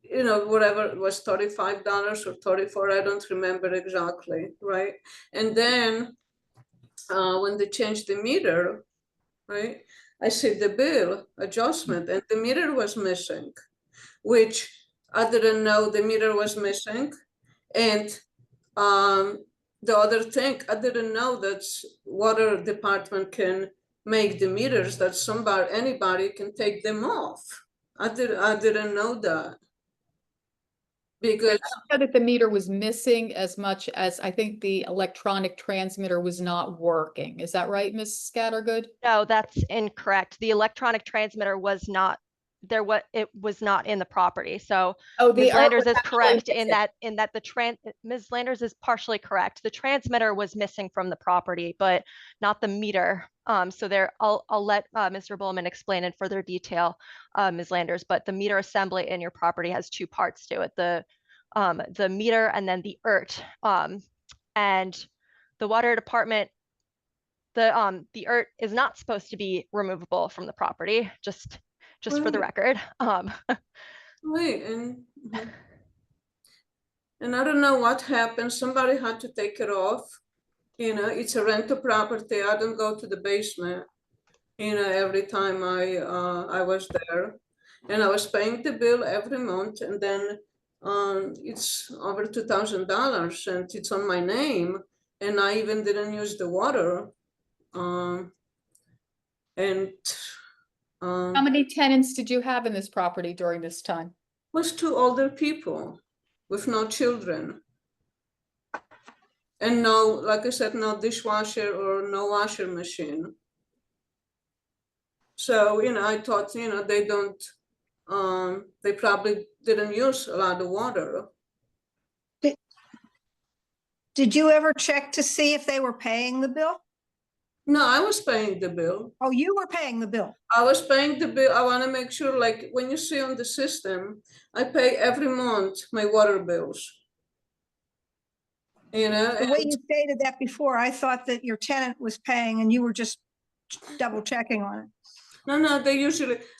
whatever it was, $35 or 34, I don't remember exactly, right? And then when they changed the meter, right? I see the bill adjustment and the meter was missing, which I didn't know the meter was missing. And the other thing, I didn't know that water department can make the meters that anybody can take them off. I didn't know that. Because I know that the meter was missing as much as I think the electronic transmitter was not working. Is that right, Ms. Scattergood? No, that's incorrect. The electronic transmitter was not there. It was not in the property. So Oh, Ms. the Landers is actually correct missing. in that Ms. Landers is partially correct. The transmitter was missing from the property, but not the meter. So I'll let Mr. Bowman explain in further detail, Ms. Landers, but the meter assembly in your property has two parts to it: the meter and then the ERT. And the water department, the ERT is not supposed to be removable from the property, just for the record. Right, and I don't know what happened. Somebody had to take it off. It's a rental property. I don't go to the basement, every time I was there. And I was paying the bill every month, and then it's over $2,000 and it's on my name, and I even didn't use the water. How many tenants did you have in this property during this time? Was two older people with no children. And no, like I said, no dishwasher or no washer machine. So, I thought, they probably didn't use a lot of water. Did you ever check to see if they were paying the bill? No, I was paying the bill. Oh, you were paying the bill. I was paying the bill. I want to make sure, like when you see on the system, I pay every month my water bills. The way you stated that before, I thought that your tenant was paying and you were just double checking on it. No,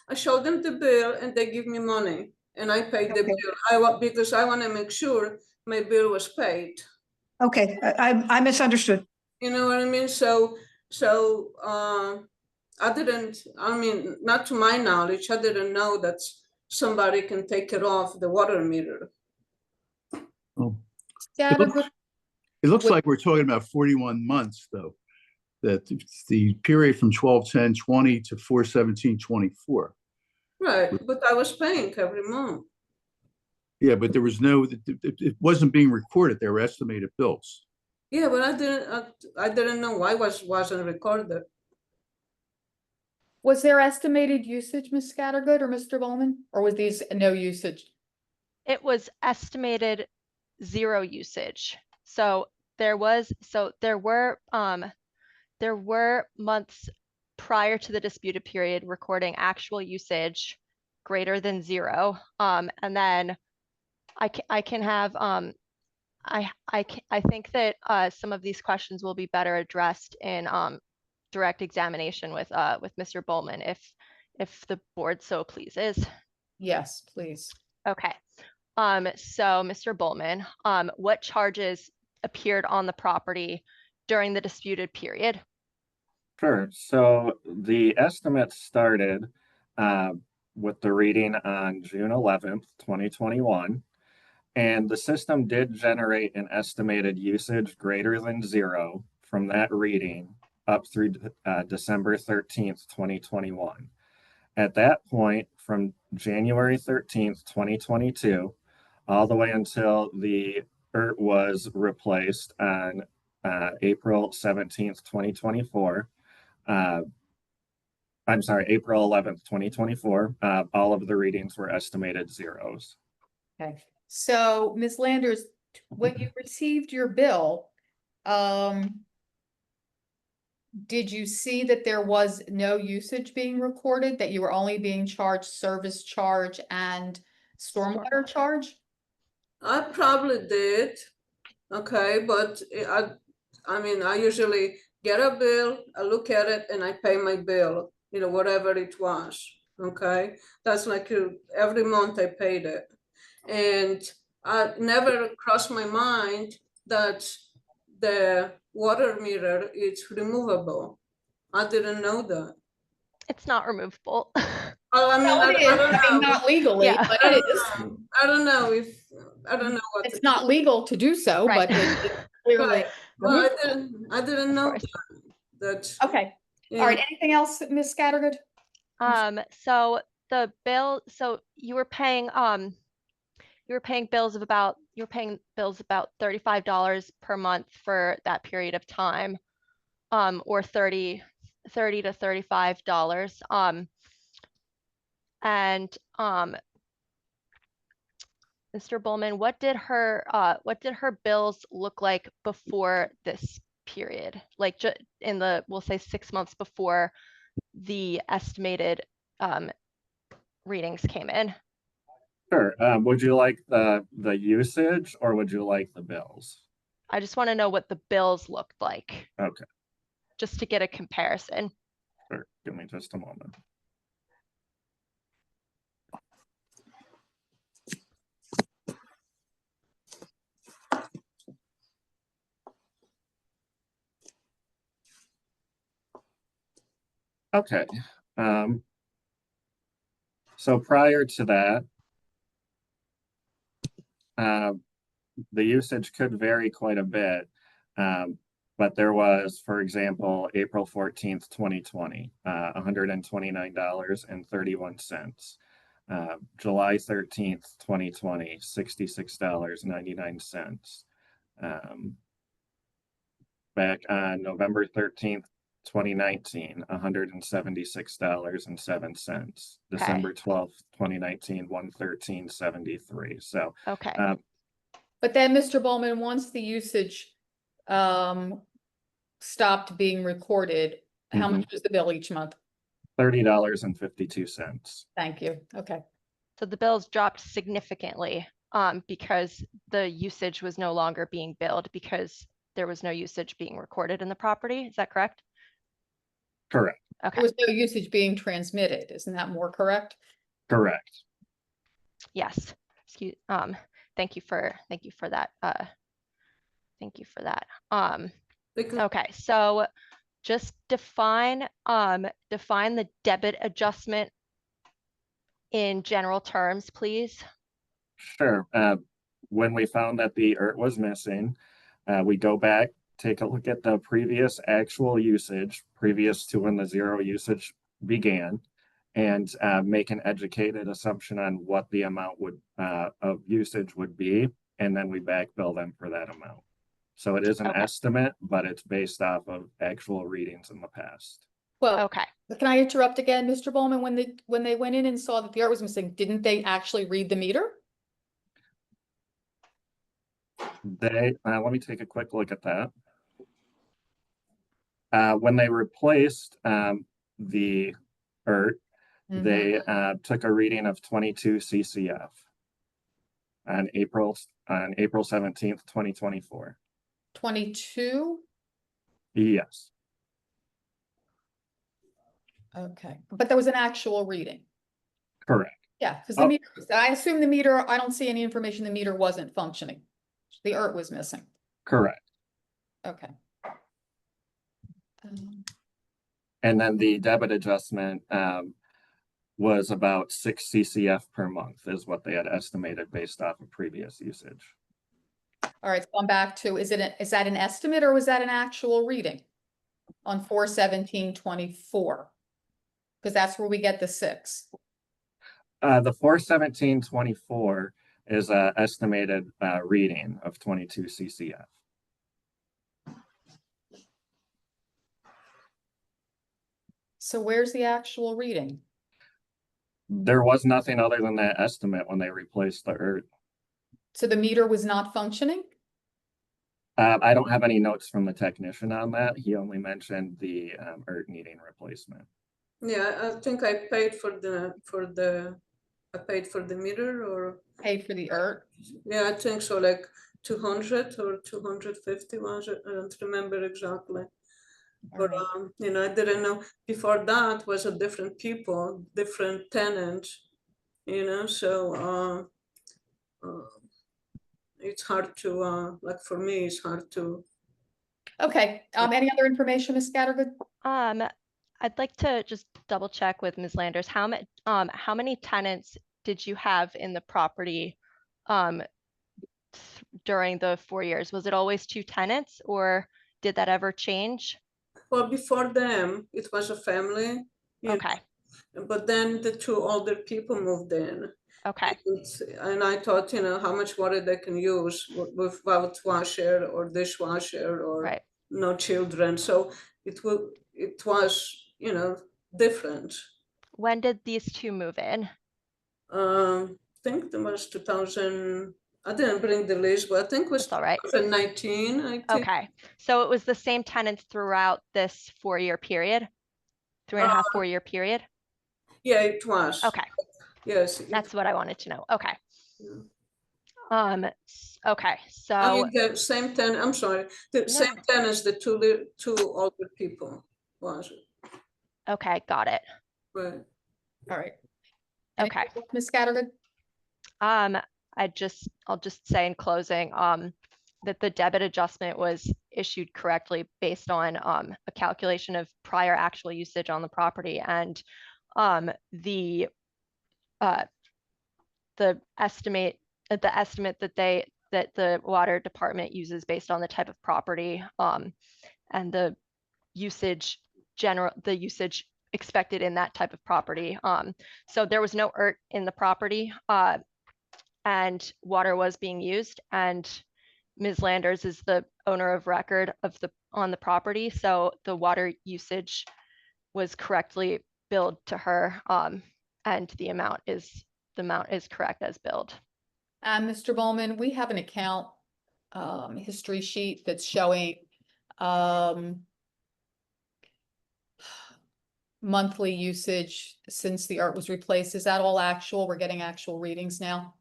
I show them the bill and they give me money and I pay the bill. Because I want to make sure my bill was paid. Okay, I misunderstood. You know what I mean? So not to my knowledge, I didn't know that somebody can take it off the water meter. Oh. It looks like we're talking about 41 months, though. That the period from 12/10/20 to 4/17/24. Right, but I was paying every month. Yeah, but there was it wasn't being recorded. There were estimated bills. Yeah, but I didn't know why wasn't recorded. Was there estimated usage, Ms. Scattergood or Mr. Bowman, or was these no usage? It was estimated 0 usage. So there were months prior to the disputed period recording actual usage greater than 0. And then I can have I think that some of these questions will be better addressed in direct examination with Mr. Bowman if the board so pleases. Yes, please. Okay. So Mr. Bowman, what charges appeared on the property during the disputed period? Sure. So the estimate started with the reading on June 11th, 2021. And the system did generate an estimated usage greater than 0 from that reading up through December 13th, 2021. At that point, from January 13th, 2022, all the way until the ERT was replaced on April 17th, 2024. I'm sorry, April 11th, 2024. All of the readings were estimated zeros. Okay. So, Ms. Landers, when you received your bill, did you see that there was no usage being recorded, that you were only being charged service charge and stormwater charge? I probably did, okay, but I mean, I usually get a bill, I look at it, and I pay my bill, you know, whatever it was, okay? That's like every month I paid it. And I never crossed my mind that the water meter is removable. I didn't know that. It's not removable. Oh, I mean, No, it is. I don't I mean, know. not legally, Yeah. but I it don't is. know. I don't know if, I don't know what. It's not legal to do so, Right. but it's clearly. Right. Well, removable. I didn't know course. that. Okay, all right, anything else, Ms. Scattergood? So the bill, so you were paying bills about $35 per month for that period of time, or $30 to $35. And Mr. Bowman, what did her bills look like before this period? Like in the, we'll say 6 months before the estimated readings came in. Sure. Would you like the usage or would you like the bills? I just want to know what the bills looked like, Okay, just to get a comparison. sure. Give me just a moment. Okay. So prior to that, the usage could vary quite a bit. But there was, for example, April 14th, 2020, $129.31. July 13th, 2020, $66.99. Back on November 13th, 2019, $176.07. December 12th, 2019, $113.73. So Okay. But then, Mr. Bowman, once the usage stopped being recorded, how much was the bill each month? $30.52. Thank you. Okay. So the bills dropped significantly because the usage was no longer being billed because there was no usage being recorded in the property. Is that correct? Correct. Okay. There was no usage being transmitted. Isn't that more correct? Correct. Yes. Thank you for that. Thank you for that. Okay, so just define the debit adjustment in general terms, please. Sure. When we found that the ERT was missing, we go back, take a look at the previous actual usage, previous to when the zero usage began, and make an educated assumption on what the amount of usage would be, and then we back bill them for that amount. So it is an estimate, but it's based off of actual readings in the past. Well, Okay. can I interrupt again, Mr. Bowman? When they went in and saw that the ERT was missing, didn't they actually read the meter? Let me take a quick look at that. When they replaced the ERT, they took a reading of 22 CCF on April 17th, 2024. 22? Yes. Okay, but there was an actual reading. Correct. Yeah, because the meter, I assume the meter, I don't see any information the meter wasn't functioning. The ERT was missing. Correct. Okay. And then the debit adjustment was about 6 CCF per month is what they had estimated based off of previous usage. All right, so I'm back to, is that an estimate or was that an actual reading on 4/17/24? Because that's where we get the 6. The 4/17/24 is an estimated reading of 22 CCF. So where's the actual reading? There was nothing other than that estimate when they replaced the ERT. So the meter was not functioning? I don't have any notes from the technician on that. He only mentioned the ERT needing replacement. Yeah, I think I paid for the meter, or Paid for the ERT? yeah, I think so, like 200 or 250 was it? I don't remember exactly. But Alright. you know, I didn't know before that was a different people, different tenants, you know, so it's hard to like for me, it's hard to. Okay, any other information, Ms. Scattergood? I'd like to just double check with Ms. Landers. How many tenants did you have in the property during the 4 years? Was it always 2 tenants, or did that ever change? Well, before them, it was a family. You Okay. know, but then the 2 older people moved in. Okay. And I thought, you know, how much water they can use without washer or dishwasher or Right. no children. So it was, you know, different. When did these 2 move in? I think it was 2000. I didn't bring the list, but I think it was That's all right. 2019. I think. Okay. So it was the same tenants throughout this 4-year period? 3.5, 4-year period? Yeah, it was. Okay. Yes. That's what I wanted to know. Okay. Yeah. Okay, I so mean, the same tenant, I'm sorry, the same tenants, the 2 older people was it? okay, got it. Right. All right. Okay. Ms. Scattergood? I'll just say in closing, that the debit adjustment was issued correctly based on a calculation of prior actual usage on the property, and the estimate that the water department uses based on the type of property and the usage expected in that type of property. So there was no ERT in the property, and water was being used, and Ms. Landers is the owner of record on the property, so the water usage was correctly billed to her, and the amount is correct as billed. Mr. Bowman, we have an account history sheet that's showing monthly usage since the ERT was replaced. Is that all actual? We're getting actual readings now?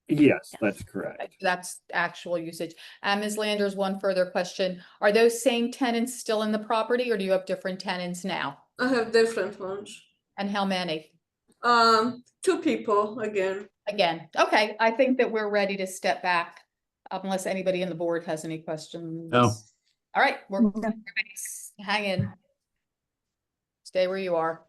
Yes, that's correct. That's actual usage. Ms. Landers, one further question. Are those same tenants still in the property, or do you have different tenants now? I have different ones. And how many? 2 people again. Again, okay, I think that we're ready to step back, unless anybody in the board has any questions. No. All right, No. hang in. Stay where you are.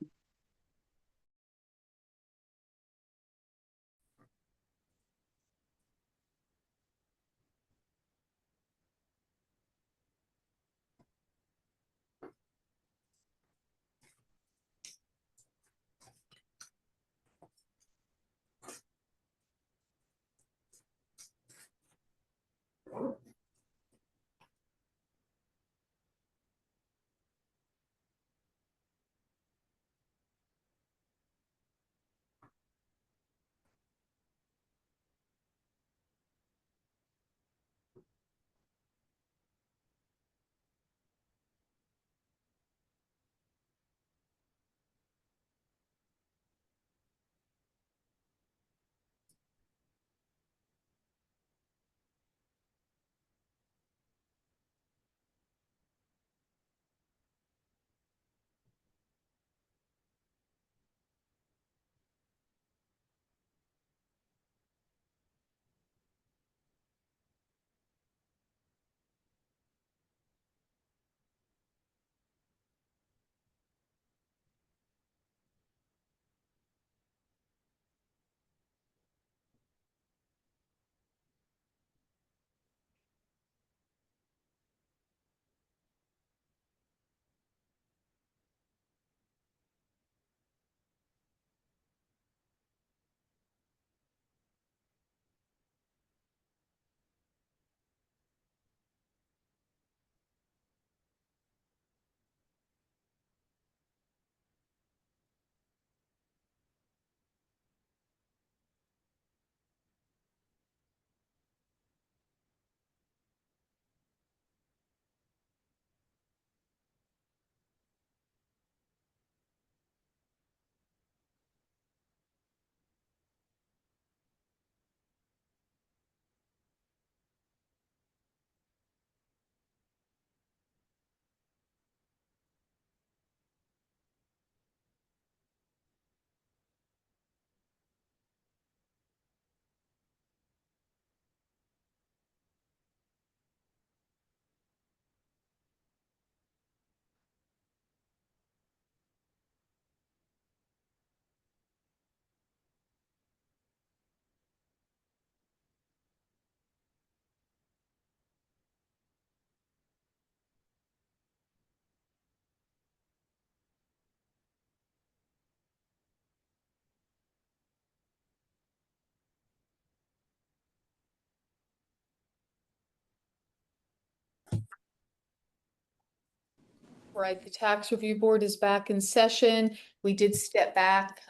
right, the tax review board is back in session. We did step back.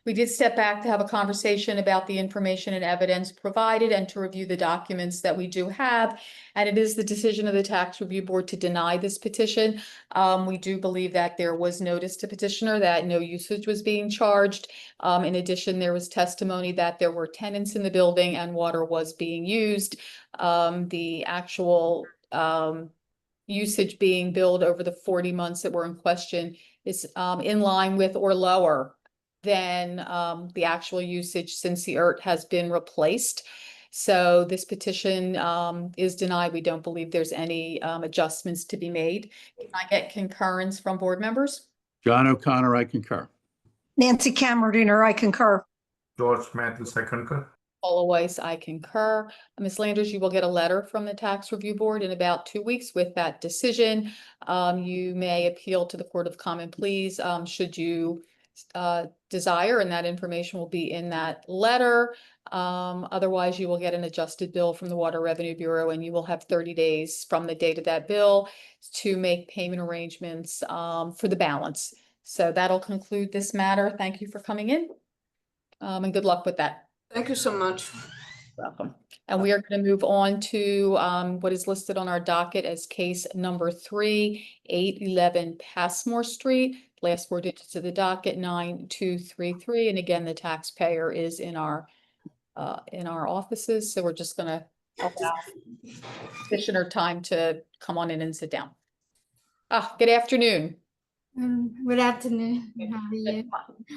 We did step back to have a conversation about the information and evidence provided and to review the documents that we do have. And it is the decision of the tax review board to deny this petition. We do believe that there was notice to petitioner that no usage was being charged. In addition, there was testimony that there were tenants in the building and water was being used. The actual usage being billed over the 40 months that were in question is in line with or lower than the actual usage since the ERT has been replaced. So this petition is denied. We don't believe there's any adjustments to be made. Can I get concurrence from board members? John O'Connor, I concur. Nancy Cameradiner, I concur. George Matthews, I concur. Paula Weiss, I concur. Ms. Landers, you will get a letter from the tax review board in about 2 weeks with that decision. You may appeal to the Court of Common Pleas should you desire, and that information will be in that letter. Otherwise, you will get an adjusted bill from the Water Revenue Bureau, and you will have 30 days from the date of that bill to make payment arrangements for the balance. So that'll conclude this matter. Thank you for coming in, and good luck with that. Thank you so much. Welcome. And we are going to move on to what is listed on our docket as case number 3, 811 Passmore Street. Last 4 digits of the docket, 9233. And again, the taxpayer is in our offices. So we're just going to allow petitioner time to come on in and sit down. Good afternoon. Good afternoon. How are you?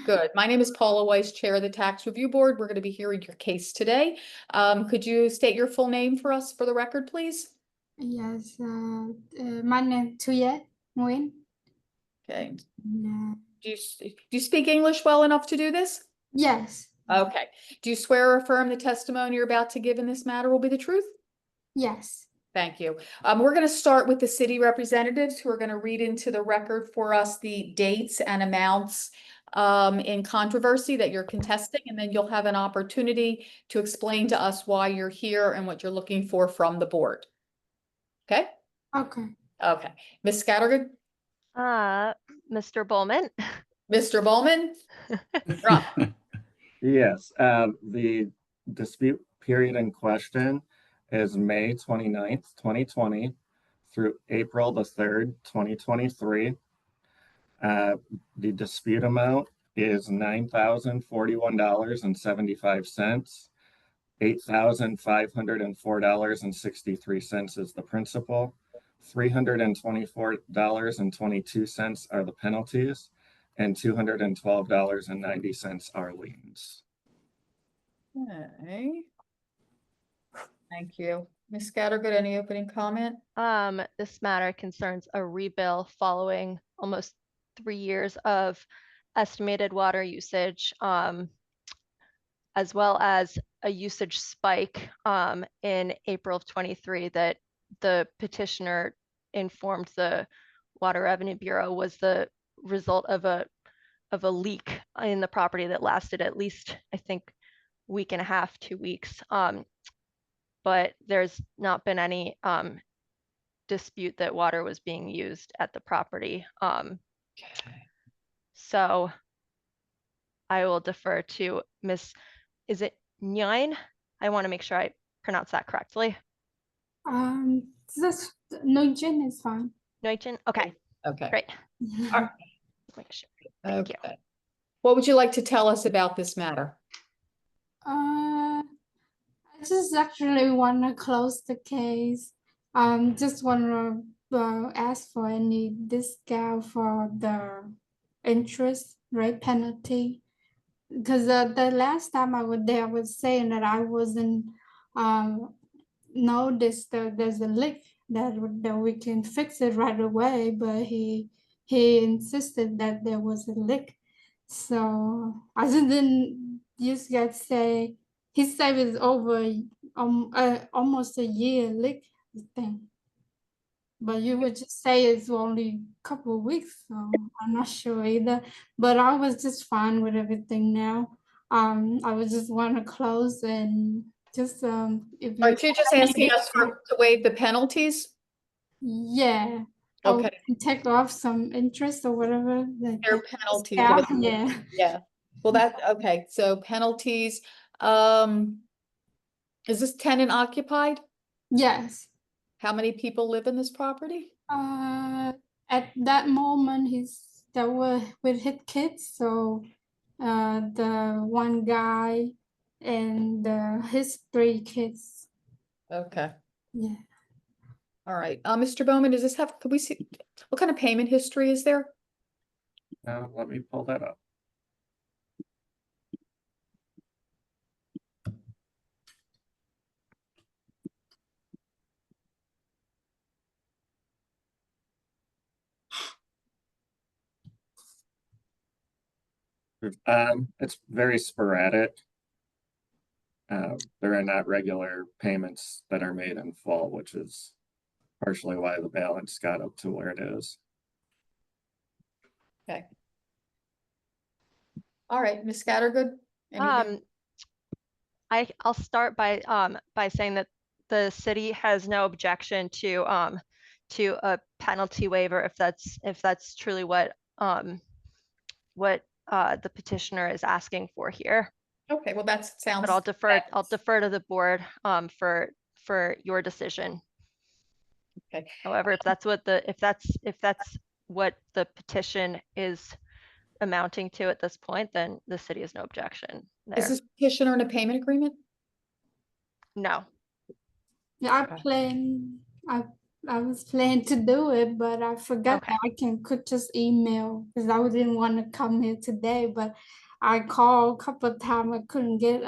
Good. My name is Paula Weiss, Chair of the Tax Review Board. We're going to be hearing your case today. Could you state your full name for us for the record, please? Yes. My name is Thuy Nguyen. Okay. And, Do you speak English well enough to do this? yes. Okay. Do you swear or affirm the testimony you're about to give in this matter will be the truth? Yes. Thank you. We're going to start with the city representatives who are going to read into the record for us the dates and amounts in controversy that you're contesting, and then you'll have an opportunity to explain to us why you're here and what you're looking for from the board. Okay? Okay. Okay. Ms. Scattergood? Mr. Bowman. Mr. Bowman? You're up. Yes, the dispute period in question is May 29th, 2020 through April the 3rd, 2023. The dispute amount is $9,041.75. $8,504.63 is the principal. $324.22 are the penalties, and $212.90 are liens. Okay. Thank you. Ms. Scattergood, any opening comment? This matter concerns a rebill following almost 3 years of estimated water usage, as well as a usage spike in April of 23 that the petitioner informed the Water Revenue Bureau was the result of a leak in the property that lasted at least, I think, week and a half, 2 weeks. But there's not been any dispute that water was being used at the property. So I will defer to Ms. Is it Nguyen? I want to make sure I pronounce that correctly. This Nguyen is fine. Nguyen? Okay. Okay. Great. All right. Make sure. Thank you. What would you like to tell us about this matter? I just actually want to close the case. Just want to ask for any discount for the interest rate penalty. Because the last time I was there, I was saying that I wasn't noticed that there's a leak that we can fix it right away, but he insisted that there was a leak. So I didn't just get say he said it's over almost a year leak thing. But you would just say it's only a couple of weeks, so I'm not sure either. But I was just fine with everything now. I would just want to close and just if Are you just asking us to waive the penalties? Yeah. Or Okay, we can take off some interest or whatever. their penalties. Yeah, for the- yeah. Yeah, well, okay, so penalties, is this tenant occupied? Yes. How many people live in this property? At that moment, there were with his kids. So, the one guy and his 3 kids. Okay, Yeah. all right, Mr. Bowman, could we see, what kind of payment history is there? Let me pull that up. It's very sporadic. There are not regular payments that are made in full, which is partially why the balance got up to where it is. Okay. All right, Ms. Scattergood? anything? I'll start by saying that the city has no objection to a penalty waiver if that's truly what the petitioner is asking for here. Okay, well, that sounds. But I'll defer to the board for your decision. Okay. However, if that's what the petition is amounting to at this point, then the city has no objection there. Is this petitioner in a payment agreement? No. Yeah, Okay. I was planning to do it, but I forgot Okay. that I could just email because I didn't want to come here today. But I called a couple of times. I couldn't get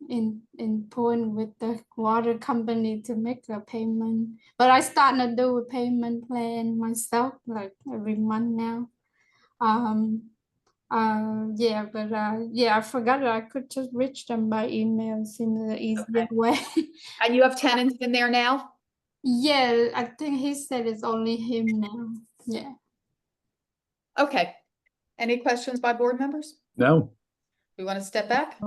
in point with the water company to make a payment. But I starting to do a payment plan myself, like every month now. Yeah, but yeah, I forgot that I could just reach them by email. Seems the easier way. And you have tenants in there now? Yeah, I think he said it's only him now. Yeah. Okay. Any questions by board members? No. We want to step back?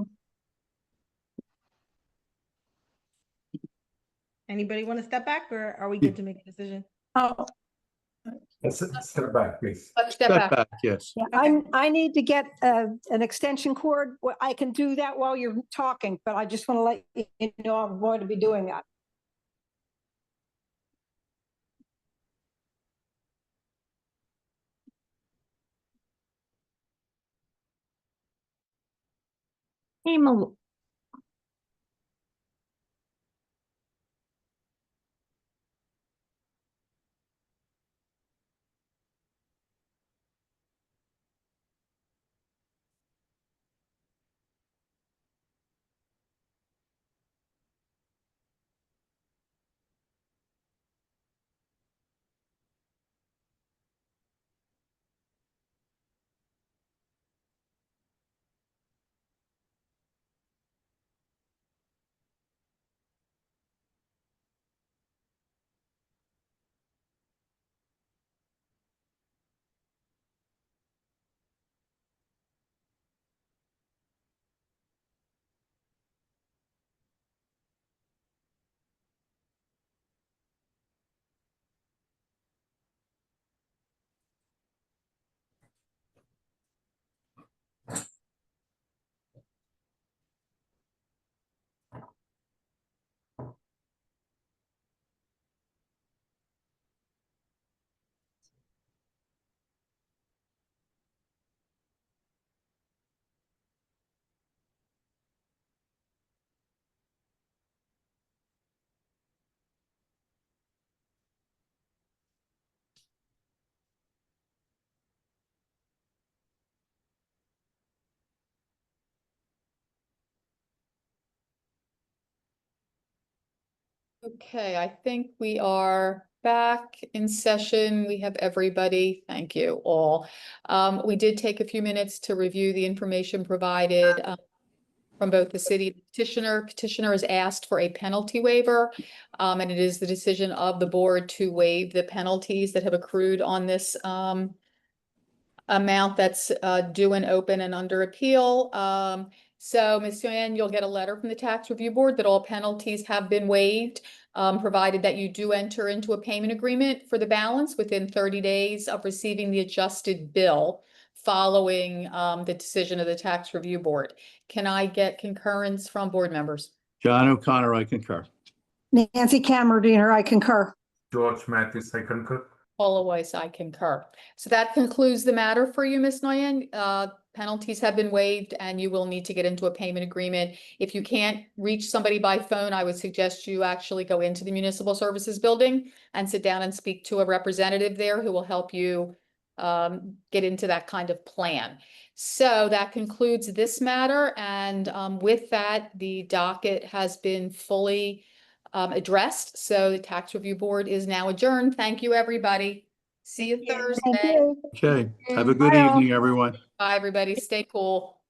Anybody want to step back, or are we good to make a decision? Oh, Step back, please. Let's step Step back. back, yes. yeah, I need to get an extension cord. Well, I can do that while you're talking, but I just want to let you know I'm going to be doing that. Hey, Mal- Okay, I think we are back in session. We have everybody. Thank you all. We did take a few minutes to review the information provided from both the city and the petitioner. Petitioner has asked for a penalty waiver, and it is the decision of the board to waive the penalties that have accrued on this amount that's due and open and under appeal. So, Ms. Nguyen, you'll get a letter from the tax review board that all penalties have been waived, provided that you do enter into a payment agreement for the balance within 30 days of receiving the adjusted bill following the decision of the tax review board. Can I get concurrence from board members? John O'Connor, I concur. Nancy Camerdiner, I concur. George Matthews, I concur. Paula Weiss, I concur. So that concludes the matter for you, Ms. Nguyen. Penalties have been waived and you will need to get into a payment agreement. If you can't reach somebody by phone, I would suggest you actually go into the Municipal Services Building and sit down and speak to a representative there who will help you get into that kind of plan. So that concludes this matter. And with that, the docket has been fully addressed. So the tax review board is now adjourned. Thank you, everybody. See you Thank Thursday. you. Okay, have a good Bye all. evening, everyone. Bye, everybody. Stay cool.